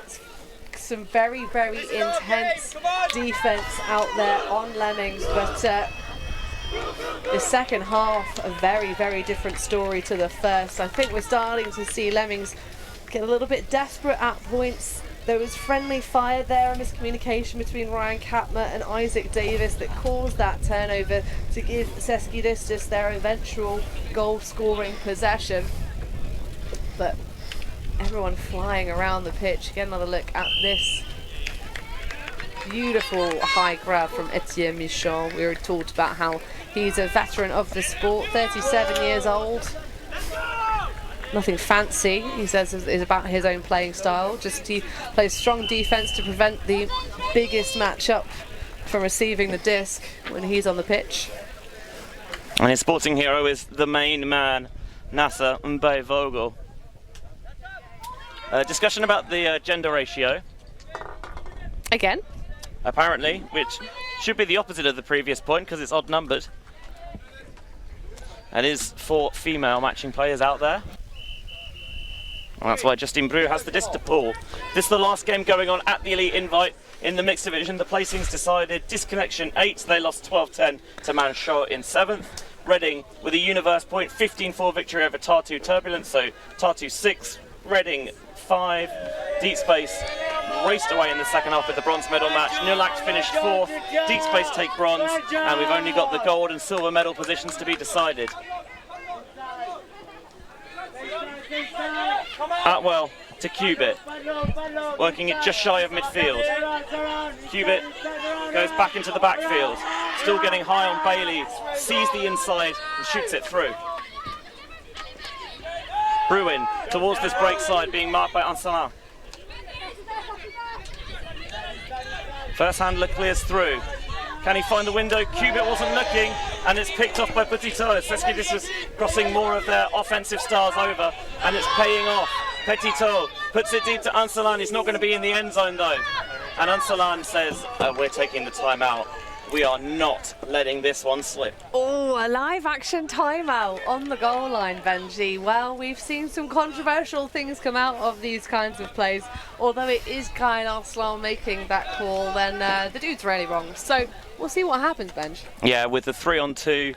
some very, very intense defense out there on Lemmings. But the second half, a very, very different story to the first. I think we're starting to see Lemmings get a little bit desperate at points. There was friendly fire there, a miscommunication between Ryan Kapma and Isaac Davis that caused that turnover to give Sesquidistus their eventual goal-scoring possession. But everyone flying around the pitch. Get another look at this beautiful high grab from Etienne Michon. We already talked about how he's a veteran of the sport, 37 years old. Nothing fancy, he says, is about his own playing style. Just he plays strong defense to prevent the biggest matchup from receiving the disc when he's on the pitch. And his sporting hero is the main man, Nasser Mbaye-Vogel. Discussion about the gender ratio. Again? Apparently, which should be the opposite of the previous point because it's odd numbered. And is 4 female matching players out there. And that's why Justine Brew has the disc to pull. This is the last game going on at the Elite Invite in the mixed division. The placings decided. Disconnection 8, they lost 12-10 to Manchot in 7th. Reading with a universe point, 15-4 victory over Tartu Turbulence, so Tartu 6, Reading 5. Deep Space raced away in the second half with the bronze medal match. Nulac finished 4th, Deep Space take bronze, and we've only got the gold and silver medal positions to be decided. Atwell to Cubit, working it just shy of midfield. Cubit goes back into the backfield, still getting high on Bailey, sees the inside and shoots it through. Bruin towards this break side, being marked by Anselin. First handler clears through. Can he find the window? Cubit wasn't looking, and it's picked off by Petitot. Sesquidistus crossing more of their offensive stars over, and it's paying off. Petitot puts it deep to Anselin. He's not going to be in the end zone though. And Anselin says, we're taking the timeout. We are not letting this one slip. Oh, a live action timeout on the goal line, Benji. Well, we've seen some controversial things come out of these kinds of plays. Although it is Kyle Arslan making that call, then the dude's really wrong. So we'll see what happens, Benj. Yeah, with the 3-on-2,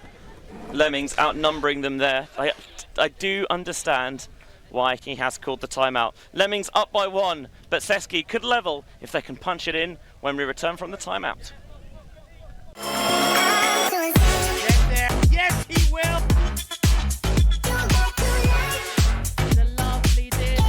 Lemmings outnumbering them there. I do understand why he has called the timeout. Lemmings up by 1, but Sesqui could level if they can punch it in when we return from the timeout. Yes, he will. The lovely did.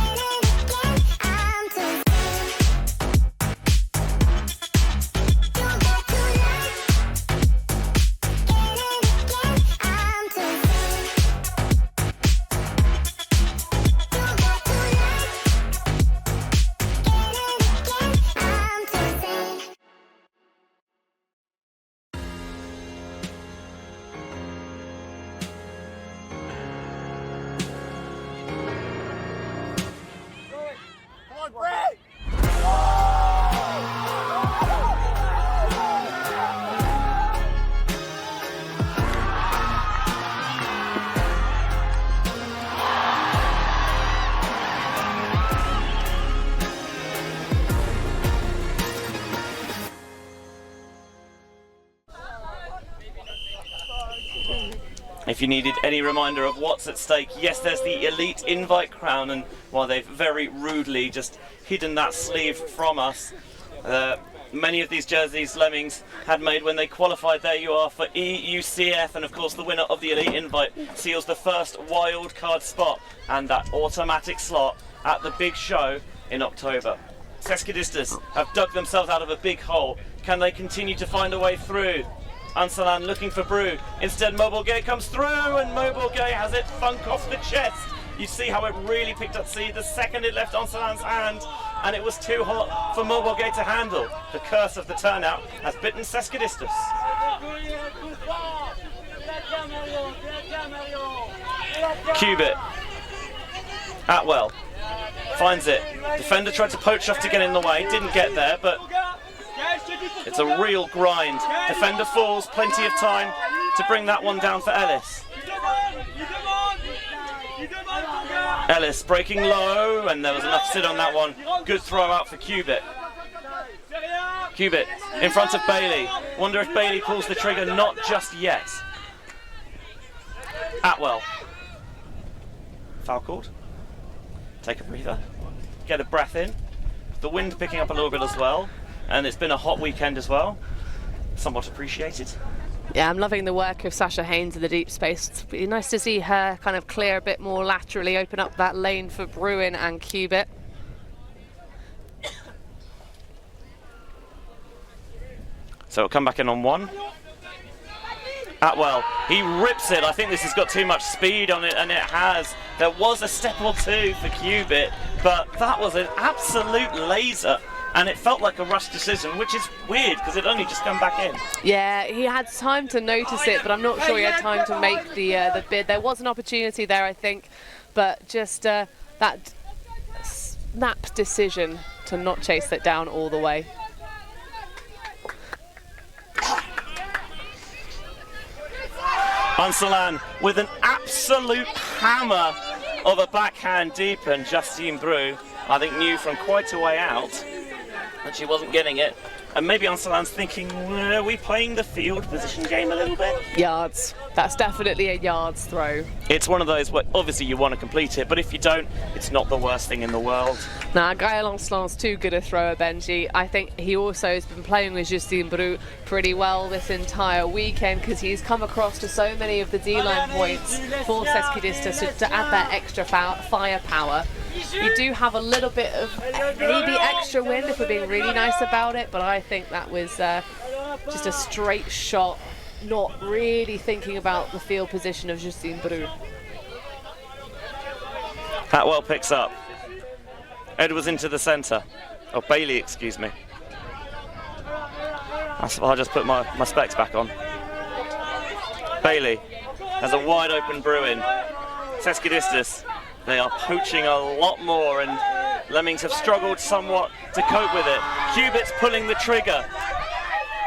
If you needed any reminder of what's at stake, yes, there's the Elite Invite crown, and while they've very rudely just hidden that sleeve from us, many of these jerseys Lemmings had made when they qualified. There you are for EUCS, and of course the winner of the Elite Invite seals the first wild card spot and that automatic slot at the big show in October. Sesquidistus have dug themselves out of a big hole. Can they continue to find a way through? Anselin looking for Brew. Instead, Moborgay comes through, and Moborgay has it funk off the chest You see how it really picked up speed the second it left Anselan's hand, and it was too hot for Mobogue to handle. The curse of the turnout has bitten Sesquidistus. Cubit. Atwell finds it. Defender tried to poach off to get in the way, didn't get there, but it's a real grind. Defender falls, plenty of time to bring that one down for Ellis. Ellis breaking low, and there was enough sit on that one. Good throw out for Cubit. Cubit in front of Bailey. Wonder if Bailey pulls the trigger, not just yet. Atwell. Foul called. Take a breather. Get a breath in. The wind picking up a little bit as well, and it's been a hot weekend as well. Somewhat appreciated. Yeah, I'm loving the work of Sasha Haynes in the deep space. It's really nice to see her kind of clear a bit more laterally, open up that lane for Bruin and Cubit. So it'll come back in on one. Atwell, he rips it. I think this has got too much speed on it, and it has. There was a step or two for Cubit, but that was an absolute laser. And it felt like a rush decision, which is weird because it only just come back in. Yeah, he had time to notice it, but I'm not sure he had time to make the bid. There was an opportunity there, I think, but just that snap decision to not chase it down all the way. Anselan with an absolute hammer of a backhand deep, and Justine Bru, I think, knew from quite a way out that she wasn't getting it. And maybe Anselan's thinking, are we playing the field position game a little bit? Yards. That's definitely a yards throw. It's one of those where obviously you want to complete it, but if you don't, it's not the worst thing in the world. Now, Gaël Ancelan's too good a thrower, Benji. I think he also has been playing with Justine Bru pretty well this entire weekend because he's come across to so many of the D-line points for Sesquidistus to add that extra firepower. You do have a little bit of maybe extra wind if we're being really nice about it, but I think that was just a straight shot, not really thinking about the field position of Justine Bru. Atwell picks up. Edwards into the centre. Oh, Bailey, excuse me. I'll just put my specs back on. Bailey has a wide open Bruin. Sesquidistus, they are poaching a lot more, and Lemmings have struggled somewhat to cope with it. Cubit's pulling the trigger.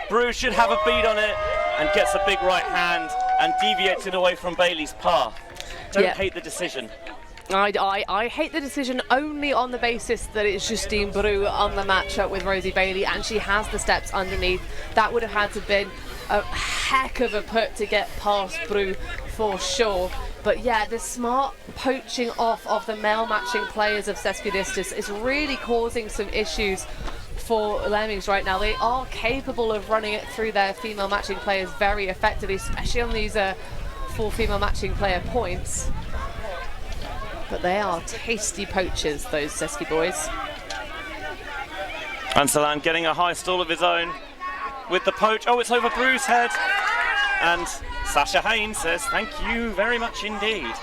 Bru should have a bead on it and gets a big right hand and deviates it away from Bailey's path. Don't hate the decision. I hate the decision only on the basis that it's Justine Bru on the matchup with Rosie Bailey, and she has the steps underneath. That would have had to been a heck of a put to get past Bru for sure. But yeah, the smart poaching off of the male matching players of Sesquidistus is really causing some issues for Lemmings right now. They are capable of running it through their female matching players very effectively, especially on these 4 female matching player points. But they are tasty poachers, those Sesqui boys. Anselan getting a high stall of his own with the poach. Oh, it's over Bru's head. And Sasha Haynes says, thank you very much indeed.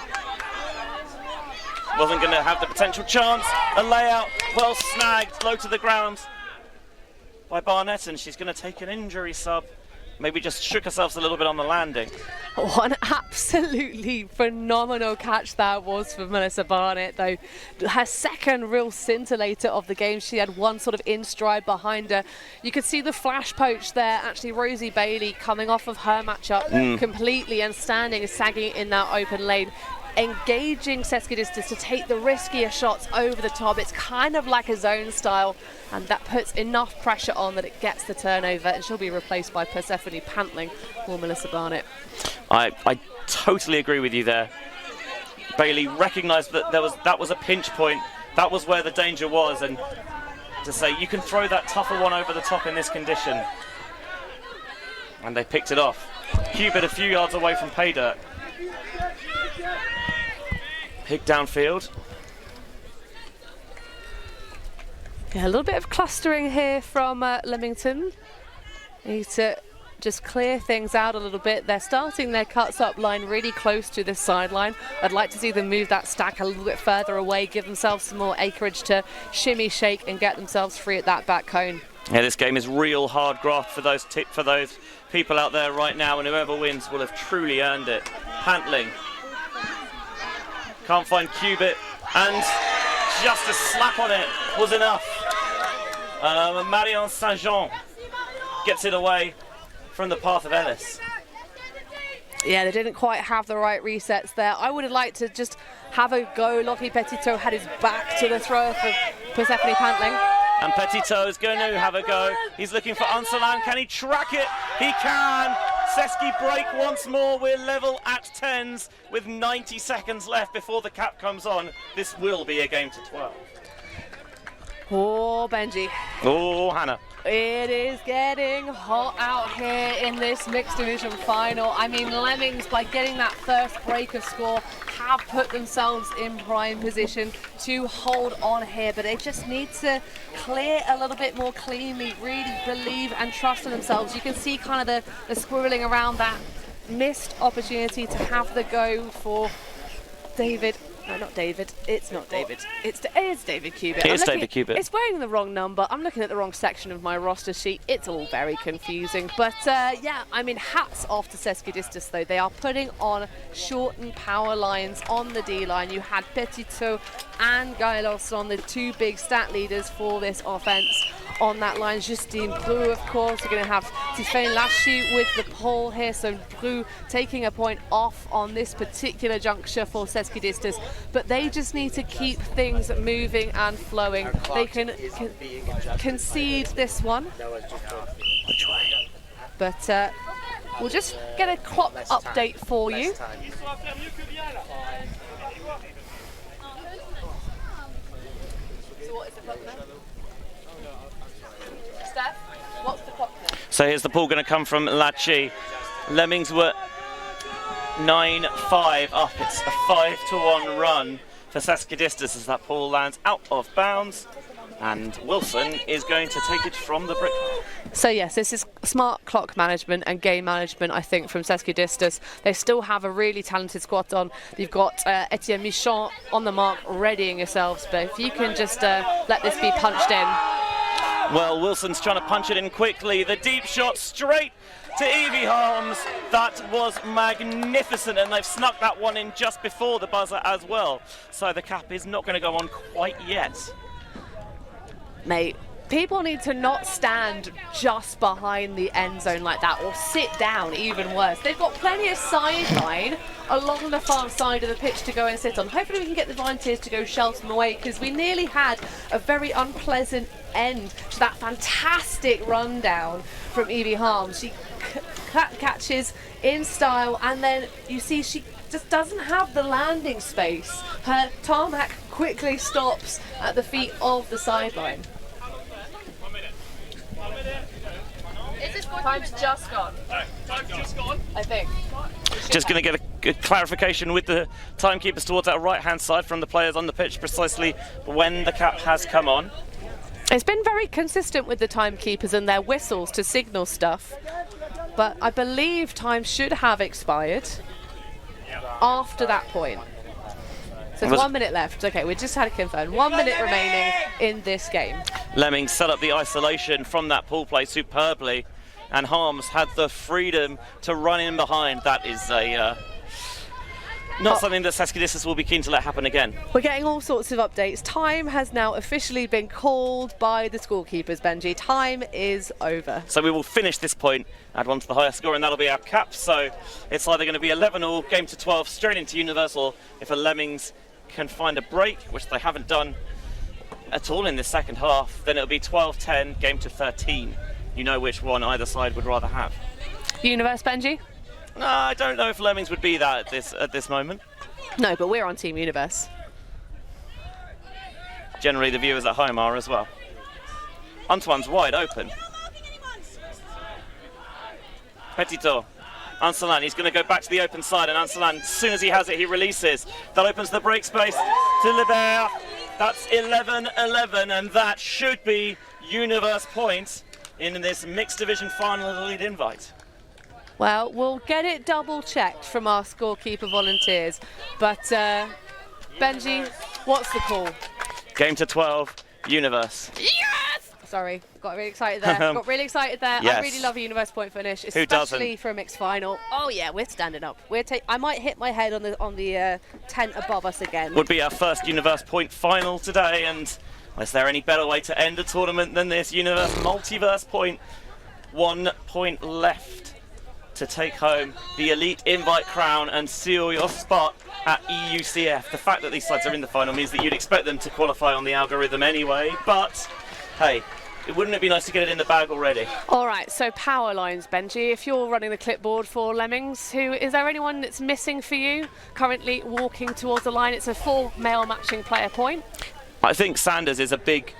Wasn't going to have the potential chance. A layout, well snagged, low to the ground by Barnett, and she's going to take an injury sub. Maybe just shook herself a little bit on the landing. What an absolutely phenomenal catch that was for Melissa Barnett, though. Her second real scintillator of the game. She had one sort of in stride behind her. You could see the flash poach there. Actually, Rosie Bailey coming off of her matchup completely and standing, sagging in that open lane, engaging Sesquidistus to take the riskier shots over the top. It's kind of like a zone style, and that puts enough pressure on that it gets the turnover, and she'll be replaced by Persephone Pantling or Melissa Barnett. I totally agree with you there. Bailey recognised that that was a pinch point. That was where the danger was, and to say you can throw that tougher one over the top in this condition. And they picked it off. Cubit a few yards away from pay dirt. Pick downfield. Yeah, a little bit of clustering here from Leamington. Need to just clear things out a little bit. They're starting their cuts up line really close to this sideline. I'd like to see them move that stack a little bit further away, give themselves some more acreage to shimmy, shake, and get themselves free at that back cone. Yeah, this game is real hard graft for those people out there right now, and whoever wins will have truly earned it. Pantling. Can't find Cubit, and just a slap on it was enough. Marion Saint-Jean gets it away from the path of Ellis. Yeah, they didn't quite have the right resets there. I would have liked to just have a go. Lockie Petitot had his back to the throw for Persephone Pantling. And Petitot is going to have a go. He's looking for Anselan. Can he track it? He can. Seski break once more. We're level at 10s with 90 seconds left before the cap comes on. This will be a game to 12. Oh, Benji. Oh, Hannah. It is getting hot out here in this mixed division final. I mean, Lemmings, by getting that first breaker score, have put themselves in prime position to hold on here, but they just need to clear a little bit more cleanly, really believe and trust in themselves. You can see kind of the squirreling around that missed opportunity to have the go for David. No, not David. It's not David. It's David Cubit. It's David Cubit. It's wearing the wrong number. I'm looking at the wrong section of my roster sheet. It's all very confusing. But yeah, I mean, hats off to Sesquidistus, though. They are putting on shortened power lines on the D line. You had Petitot and Gailos on the two big stat leaders for this offense. On that line, Justine Bru, of course. We're going to have Tiffaine Lachu with the pole here. So Bru taking a point off on this particular juncture for Sesquidistus. But they just need to keep things moving and flowing. They can concede this one. Which way? But we'll just get a clock update for you. So what is the clock now? Steph, what's the clock now? So here's the ball going to come from Lachi. Lemmings were 9-5 up. It's a 5-1 run for Sesquidistus as that ball lands out of bounds. And Wilson is going to take it from the brick. So yes, this is smart clock management and game management, I think, from Sesquidistus. They still have a really talented squad on. You've got Etienne Michon on the mark, readying yourselves. But if you can just let this be punched in. Well, Wilson's trying to punch it in quickly. The deep shot straight to Evie Harms. That was magnificent, and they've snuck that one in just before the buzzer as well. So the cap is not going to go on quite yet. Mate, people need to not stand just behind the end zone like that, or sit down, even worse. They've got plenty of sideline along the far side of the pitch to go and sit on. Hopefully we can get the Volunteers to go shelter them away, because we nearly had a very unpleasant end to that fantastic rundown from Evie Harms. She catches in style, and then you see she just doesn't have the landing space. Her tarmac quickly stops at the feet of the sideline. Time's just gone. I think. Just going to get a clarification with the timekeepers towards that right-hand side from the players on the pitch precisely when the cap has come on. It's been very consistent with the timekeepers and their whistles to signal stuff, but I believe time should have expired after that point. So there's 1 minute left. Okay, we just had to confirm. 1 minute remaining in this game. Lemmings set up the isolation from that pool play superbly, and Harms had the freedom to run in behind. That is a not something that Sesquidistus will be keen to let happen again. We're getting all sorts of updates. Time has now officially been called by the scorekeepers, Benji. Time is over. So we will finish this point, add one to the highest score, and that'll be our cap. So it's either going to be 11-all, game to 12, straight into Universal. If a Lemmings can find a break, which they haven't done at all in this second half, then it'll be 12-10, game to 13. You know which one either side would rather have. Universe, Benji? No, I don't know if Lemmings would be that at this moment. No, but we're on Team Universe. Generally, the viewers at home are as well. Antoine's wide open. Petitot. Anselan, he's going to go back to the open side, and Anselan, as soon as he has it, he releases. That opens the break space to Libert. That's 11-11, and that should be Universe points in this mixed division final lead invite. Well, we'll get it double checked from our scorekeeper volunteers. But Benji, what's the call? Game to 12, Universe. Yes! Sorry, got really excited there. Yes. I really love a Universe point finish, Who especially doesn't? for a mixed final. Oh yeah, we're standing up. I might hit my head on the tent above us again. Would be our first Universe point final today, and is there any better way to end a tournament than this? Universe Multiverse point. 1 point left to take home the Elite Invite crown and seal your spot at EUCF. The fact that these sides are in the final means that you'd expect them to qualify on the algorithm anyway, but hey, wouldn't it be nice to get it in the bag already? All right, so power lines, Benji. If you're running the clipboard for Lemmings, is there anyone that's missing for you currently walking towards the line? It's a full male matching player point. I think Sanders is a big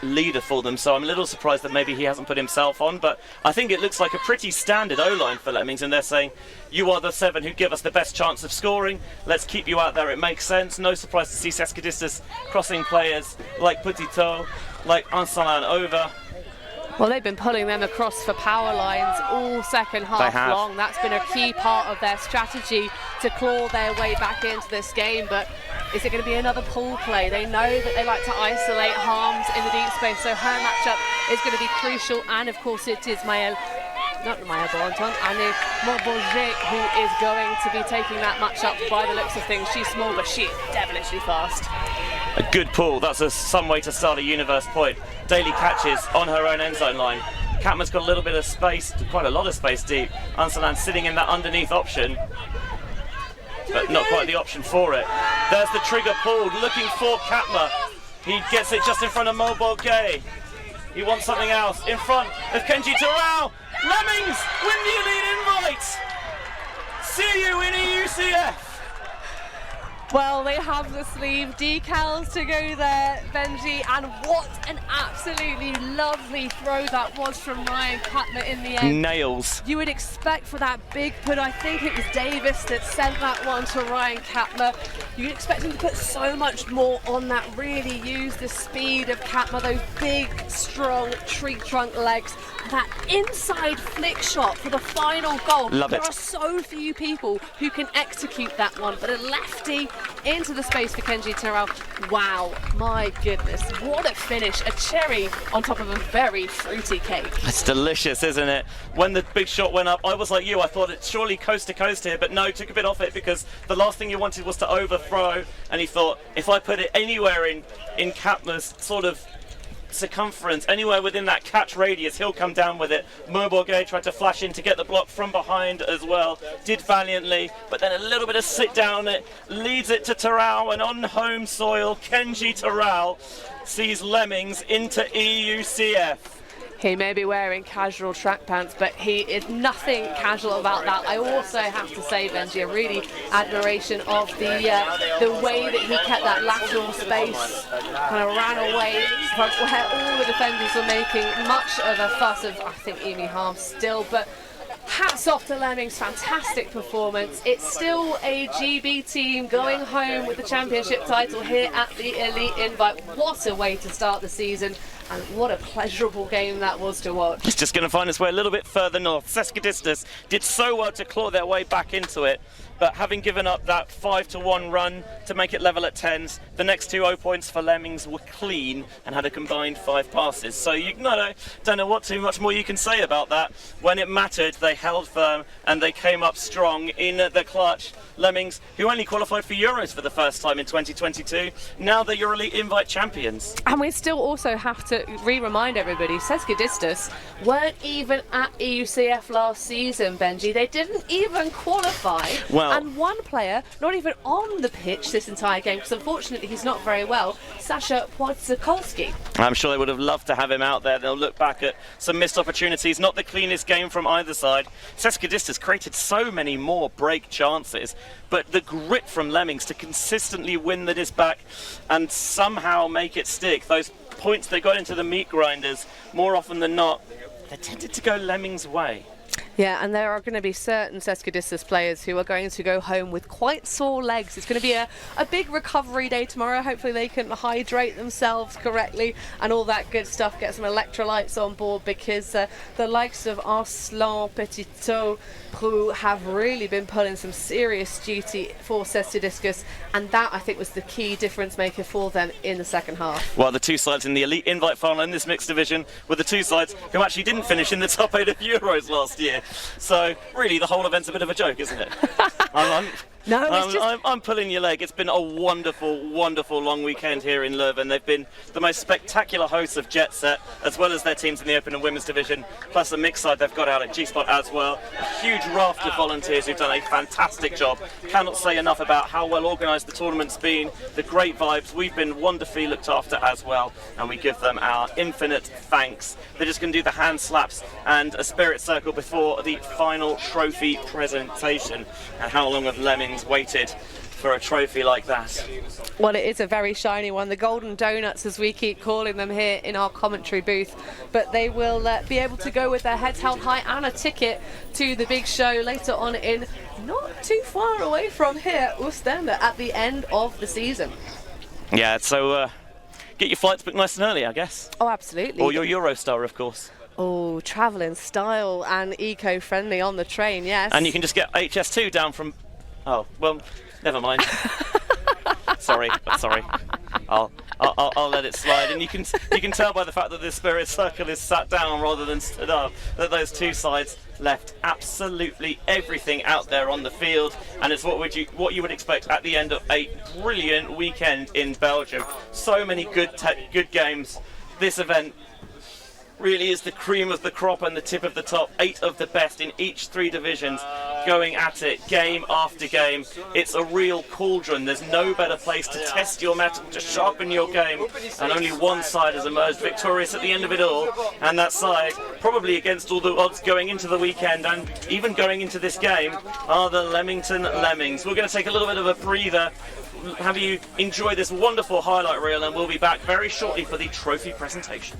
leader for them, so I'm a little surprised that maybe he hasn't put himself on, but I think it looks like a pretty standard O-line for Lemmings, and they're saying, you are the 7 who give us the best chance of scoring, let's keep you out there, it makes sense. No surprise to see Sesquidistus crossing players like Petito, like Ansalan over. Well, they've been pulling them across for power lines all second half long. That's been a key part of their strategy to claw their way back into this game. But is it going to be another pull play? They know that they like to isolate Harms in the deep space, so her matchup is going to be crucial. And of course, it is Anne Morboget who is going to be taking that matchup by the looks of things. She's small, but she's devilishly fast. A good pull, that's some way to start a Universe point. Daly catches on her own end zone line. Katma's got a little bit of space, quite a lot of space deep. Ansalan sitting in that underneath option, but not quite the option for it. There's the trigger pulled, looking for Katma. He gets it just in front of Moboge. He wants something else in front of Kenji Terrell. Lemmings win the Elite Invite. See you in EUCF. Well, they have the sleeve decals to go there, Benji, and what an absolutely lovely throw that was from Ryan Katma in the end. Nails. You would expect for that big put, I think it was Davis that sent that one to Ryan Katma. You'd expect him to put so much more on that, really use the speed of Katma, those big, strong tree trunk legs. That inside flick shot for the final goal. Love it. There are so few people who can execute that one, but a lefty into the space for Kenji Terrell. Wow, my goodness, what a finish. A cherry on top of a very fruity cake. It's delicious, isn't it? When the big shot went up, I was like you, I thought it's surely coast to coast here, but no, took a bit off it because the last thing you wanted was to overthrow, and he thought, if I put it anywhere in Katma's sort of circumference, anywhere within that catch radius, he'll come down with it. Moboge tried to flash in to get the block from behind as well, did valiantly, but then a little bit of sit down, it leads it to Terrell, and on home soil, Kenji Terrell sees Lemmings into EUCF. He may be wearing casual track pants, but he is nothing casual about that. I also have to say, Benji, a really admiration of the way that he kept that lateral space, kind of ran away from where all the defenders were making much of a fuss of, I think, Amy Harms still, but hats off to Lemmings, fantastic performance. It's still a GB team going home with the championship title here at the Elite Invite. What a way to start the season, and what a pleasurable game that was to watch. It's just going to find its way a little bit further north. Sesquidistus did so well to claw their way back into it, but having given up that 5-1 run to make it level at 10s, the next 2 0 points for Lemmings were clean and had a combined 5 passes. So you don't know what too much more you can say about that. When it mattered, they held firm and they came up strong in the clutch. Lemmings, who only qualified for Euros for the first time in 2022, now they're your Elite Invite champions. And we still also have to remind everybody, Sesquidistus weren't even at EUCF last season, Benji. They didn't even qualify. Well, and one player, not even on the pitch this entire game, because unfortunately he's not very well, Sasha Płacikolski. I'm sure they would have loved to have him out there. They'll look back at some missed opportunities. Not the cleanest game from either side. Sesquidistus created so many more break chances, but the grit from Lemmings to consistently win the disc back and somehow make it stick. Those points they got into the meat grinders, more often than not, they tended to go Lemmings' way. Yeah, and there are going to be certain Sesquidistus players who are going to go home with quite sore legs. It's going to be a big recovery day tomorrow. Hopefully they can hydrate themselves correctly and all that good stuff, get some electrolytes on board, because the likes of Arslan, Petitot, who have really been pulling some serious duty for Sesquidistus, and that I think was the key difference maker for them in the second half. Well, the two sides in the Elite Invite final in this mixed division were the two sides who actually didn't finish in the top 8 of Euros last year. So really the whole event's a bit of a joke, isn't it? I'm pulling your leg. It's been a wonderful, wonderful long weekend here in Leuven. They've been the most spectacular hosts of Jet Set, as well as their teams in the Open and Women's division, plus the mixed side they've got out at G-Spot as well. A huge raft of volunteers who've done a fantastic job. Cannot say enough about how well organised the tournament's been, the great vibes. We've been wonderfully looked after as well, and we give them our infinite thanks. They're just going to do the hand slaps and a spirit circle before the final trophy presentation. And how long have Lemmings waited for a trophy like that? Well, it is a very shiny one, the golden donuts as we keep calling them here in our commentary booth, but they will be able to go with their heads held high and a ticket to the big show later on in not too far away from here, Ostende, at the end of the season. Yeah, so get your flights booked nice and early, I guess. Oh, absolutely. Or your Eurostar, of course. Oh, travel in style and eco-friendly on the train, yes. And you can just get HS2 down from... Oh, well, never mind. sorry. I'll let it slide. And you can tell by the fact that this spirit circle is sat down rather than stood up that those two sides left absolutely everything out there on the field, and it's what you would expect at the end of a brilliant weekend in Belgium. So many good games. This event really is the cream of the crop and the tip of the top. 8 of the best in each 3 divisions going at it game after game. It's a real cauldron. There's no better place to test your mettle, to sharpen your game, and only one side has emerged victorious at the end of it all, and that side, probably against all the odds going into the weekend and even going into this game, are the Leamington Lemmings. We're going to take a little bit of a breather, have you enjoy this wonderful highlight reel, and we'll be back very shortly for the trophy presentation.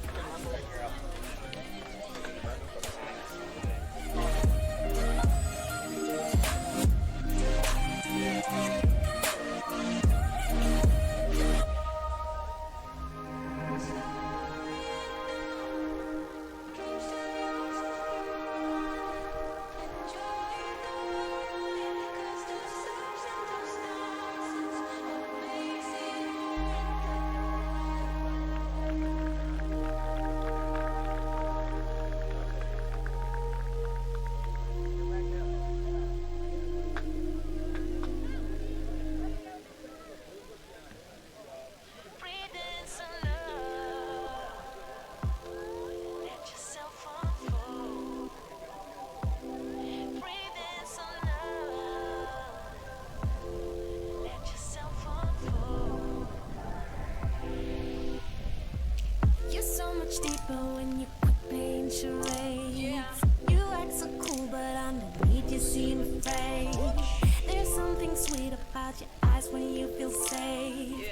Deeper when you quit playing charades. You act so cool, but underneath you seem fake. There's something sweet about your eyes when you feel safe.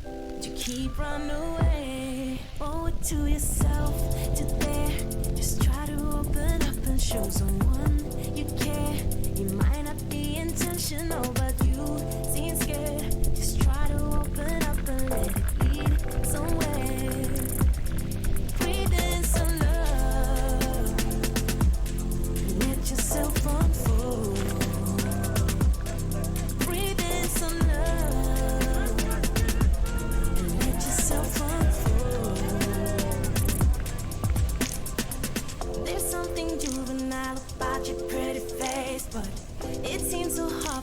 But you keep running away. Owe it to yourself to dare. Just try to open up and show someone you care. You might not be intentional, but you seem scared. Just try to open up and let it lead somewhere.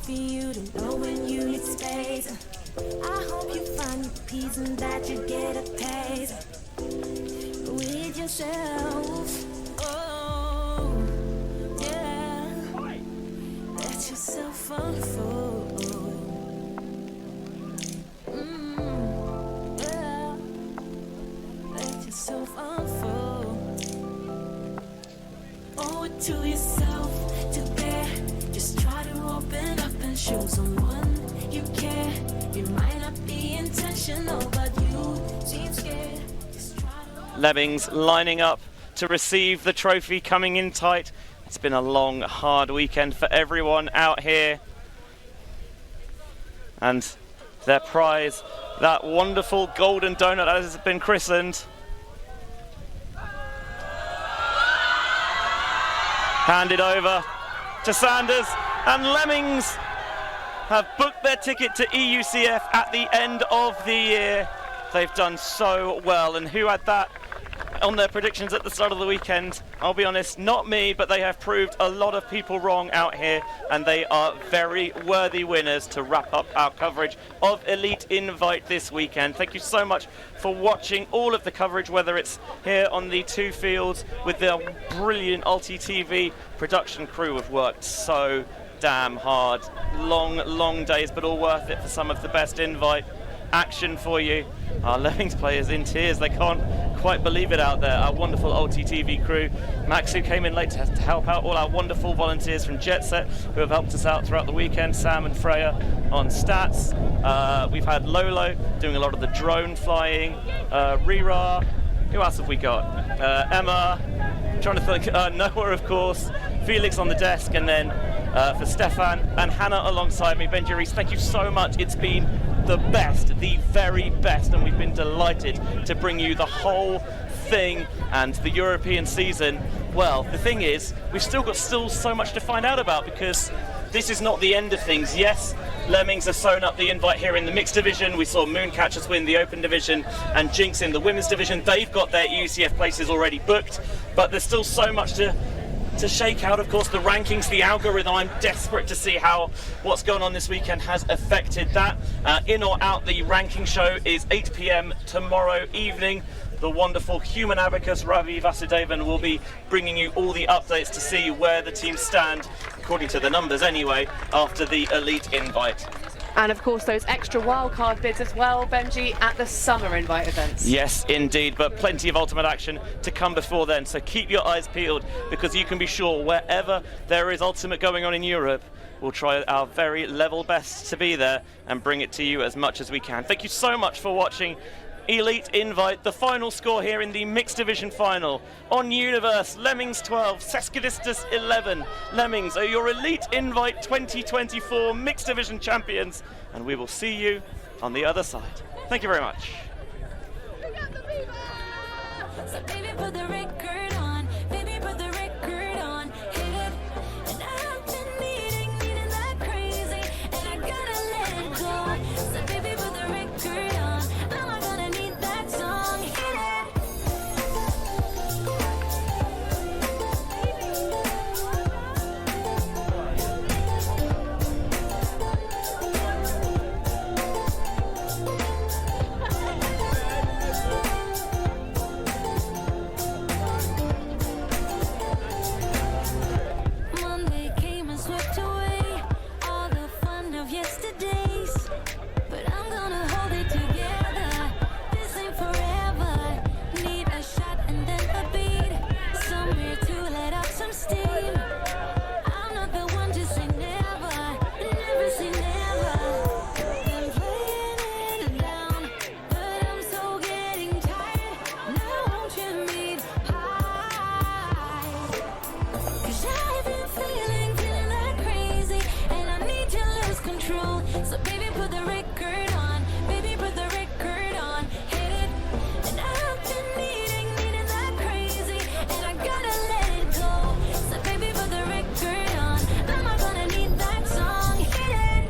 For you to know when you need space. I hope you find your peace and that you get a taste with yourself. Oh, yeah. Let yourself unfold. Yeah. Let yourself unfold. Owe it to yourself to bear. Just try to open up and show someone you care. You might not be intentional, but you seem scared. Just try to... Lemmings lining up to receive the trophy, coming in tight. It's been a long, hard weekend for everyone out here. And their prize, that wonderful golden donut that has been christened, handed over to Sanders, and Lemmings have booked their ticket to EUCF at the end of the year. They've done so well, and who had that on their predictions at the start of the weekend? I'll be honest, not me, but they have proved a lot of people wrong out here, and they are very worthy winners to wrap up our coverage of Elite Invite this weekend. Thank you so much for watching all of the coverage, whether it's here on the two fields with the brilliant Ulti TV production crew who've worked so damn hard. Long days, but all worth it for some of the best invite action for you. Our Lemmings players in tears, they can't quite believe it out there. Our wonderful Ulti TV crew, Max, who came in late to help out, all our wonderful volunteers from Jet Set who have helped us out throughout the weekend, Sam and Freya on stats. We've had Lolo doing a lot of the drone flying, Rira, who else have we got? Emma, trying to think, Noah of course, Felix on the desk, and then for Stefan and Hannah alongside me, Benji Reese, thank you so much. It's been the best, the very best, and we've been delighted to bring you the whole thing and the European season. Well, the thing is, we've still got so much to find out about, because this is not the end of things. Yes, Lemmings have sewn up the invite here in the mixed division. We saw Mooncatchers win the open division and Jinx in the women's division. They've got their EUCF places already booked, but there's still so much to shake out. Of course, the rankings, the algorithm, I'm desperate to see how what's going on this weekend has affected that. In or out, the ranking show is 8 p.m. tomorrow evening. The wonderful human abacus Ravi Vasudevan will be bringing you all the updates to see where the teams stand, according to the numbers anyway, after the Elite Invite. And of course those extra wildcard bids as well, Benji, at the summer invite events. Yes, indeed, but plenty of ultimate action to come before then, so keep your eyes peeled, because you can be sure wherever there is ultimate going on in Europe, we'll try our very level best to be there and bring it to you as much as we can. Thank you so much for watching Elite Invite. The final score here in the mixed division final. On Universe, Lemmings 12, Sesquidistus 11. Lemmings are your Elite Invite 2024 mixed division champions, and we will see you on the other side. Thank you very much. So baby, put the record on. Baby, put the record on. Hit it. And I've been needing that crazy, and I gotta let it go. So baby, put the record on. I'm gonna need that song. Hit Monday came and swept away all the fun of yesterdays, but I'm gonna hold it together. This ain't forever. Need a shot and then a beat, somewhere to let out some steam. I'm not the one to say never, never say never. Been playing it down, but I'm so getting tired. Now won't you meet high? 'Cause I've been feeling that crazy, and I need to lose control. So baby, put the record on. Baby, put the record on. Hit it. And I've been needing that crazy, and I gotta let it go. So baby, put the record on. I'm not gonna need that song. Hit it.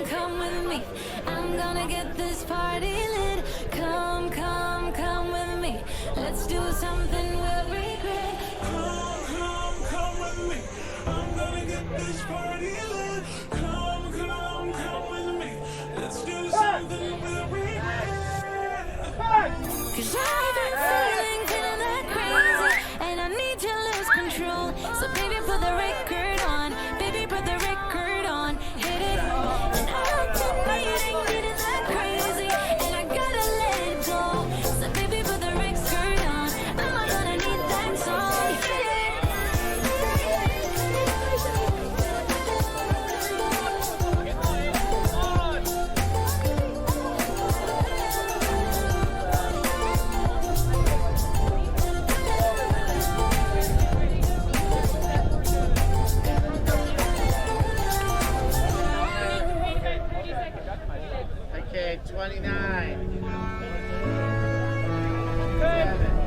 Come with me. I'm gonna get this party lit. Come with me. Let's do something we'll regret. Come with me. I'm gonna get this party lit. Come with me. Let's do something we'll regret. 'Cause I've been feeling that crazy, and I need to lose control. So baby, put the record on. Baby, put the record on. Hit it. And I've been needing that crazy, and I gotta let it go. So baby, put 28, 29. 7.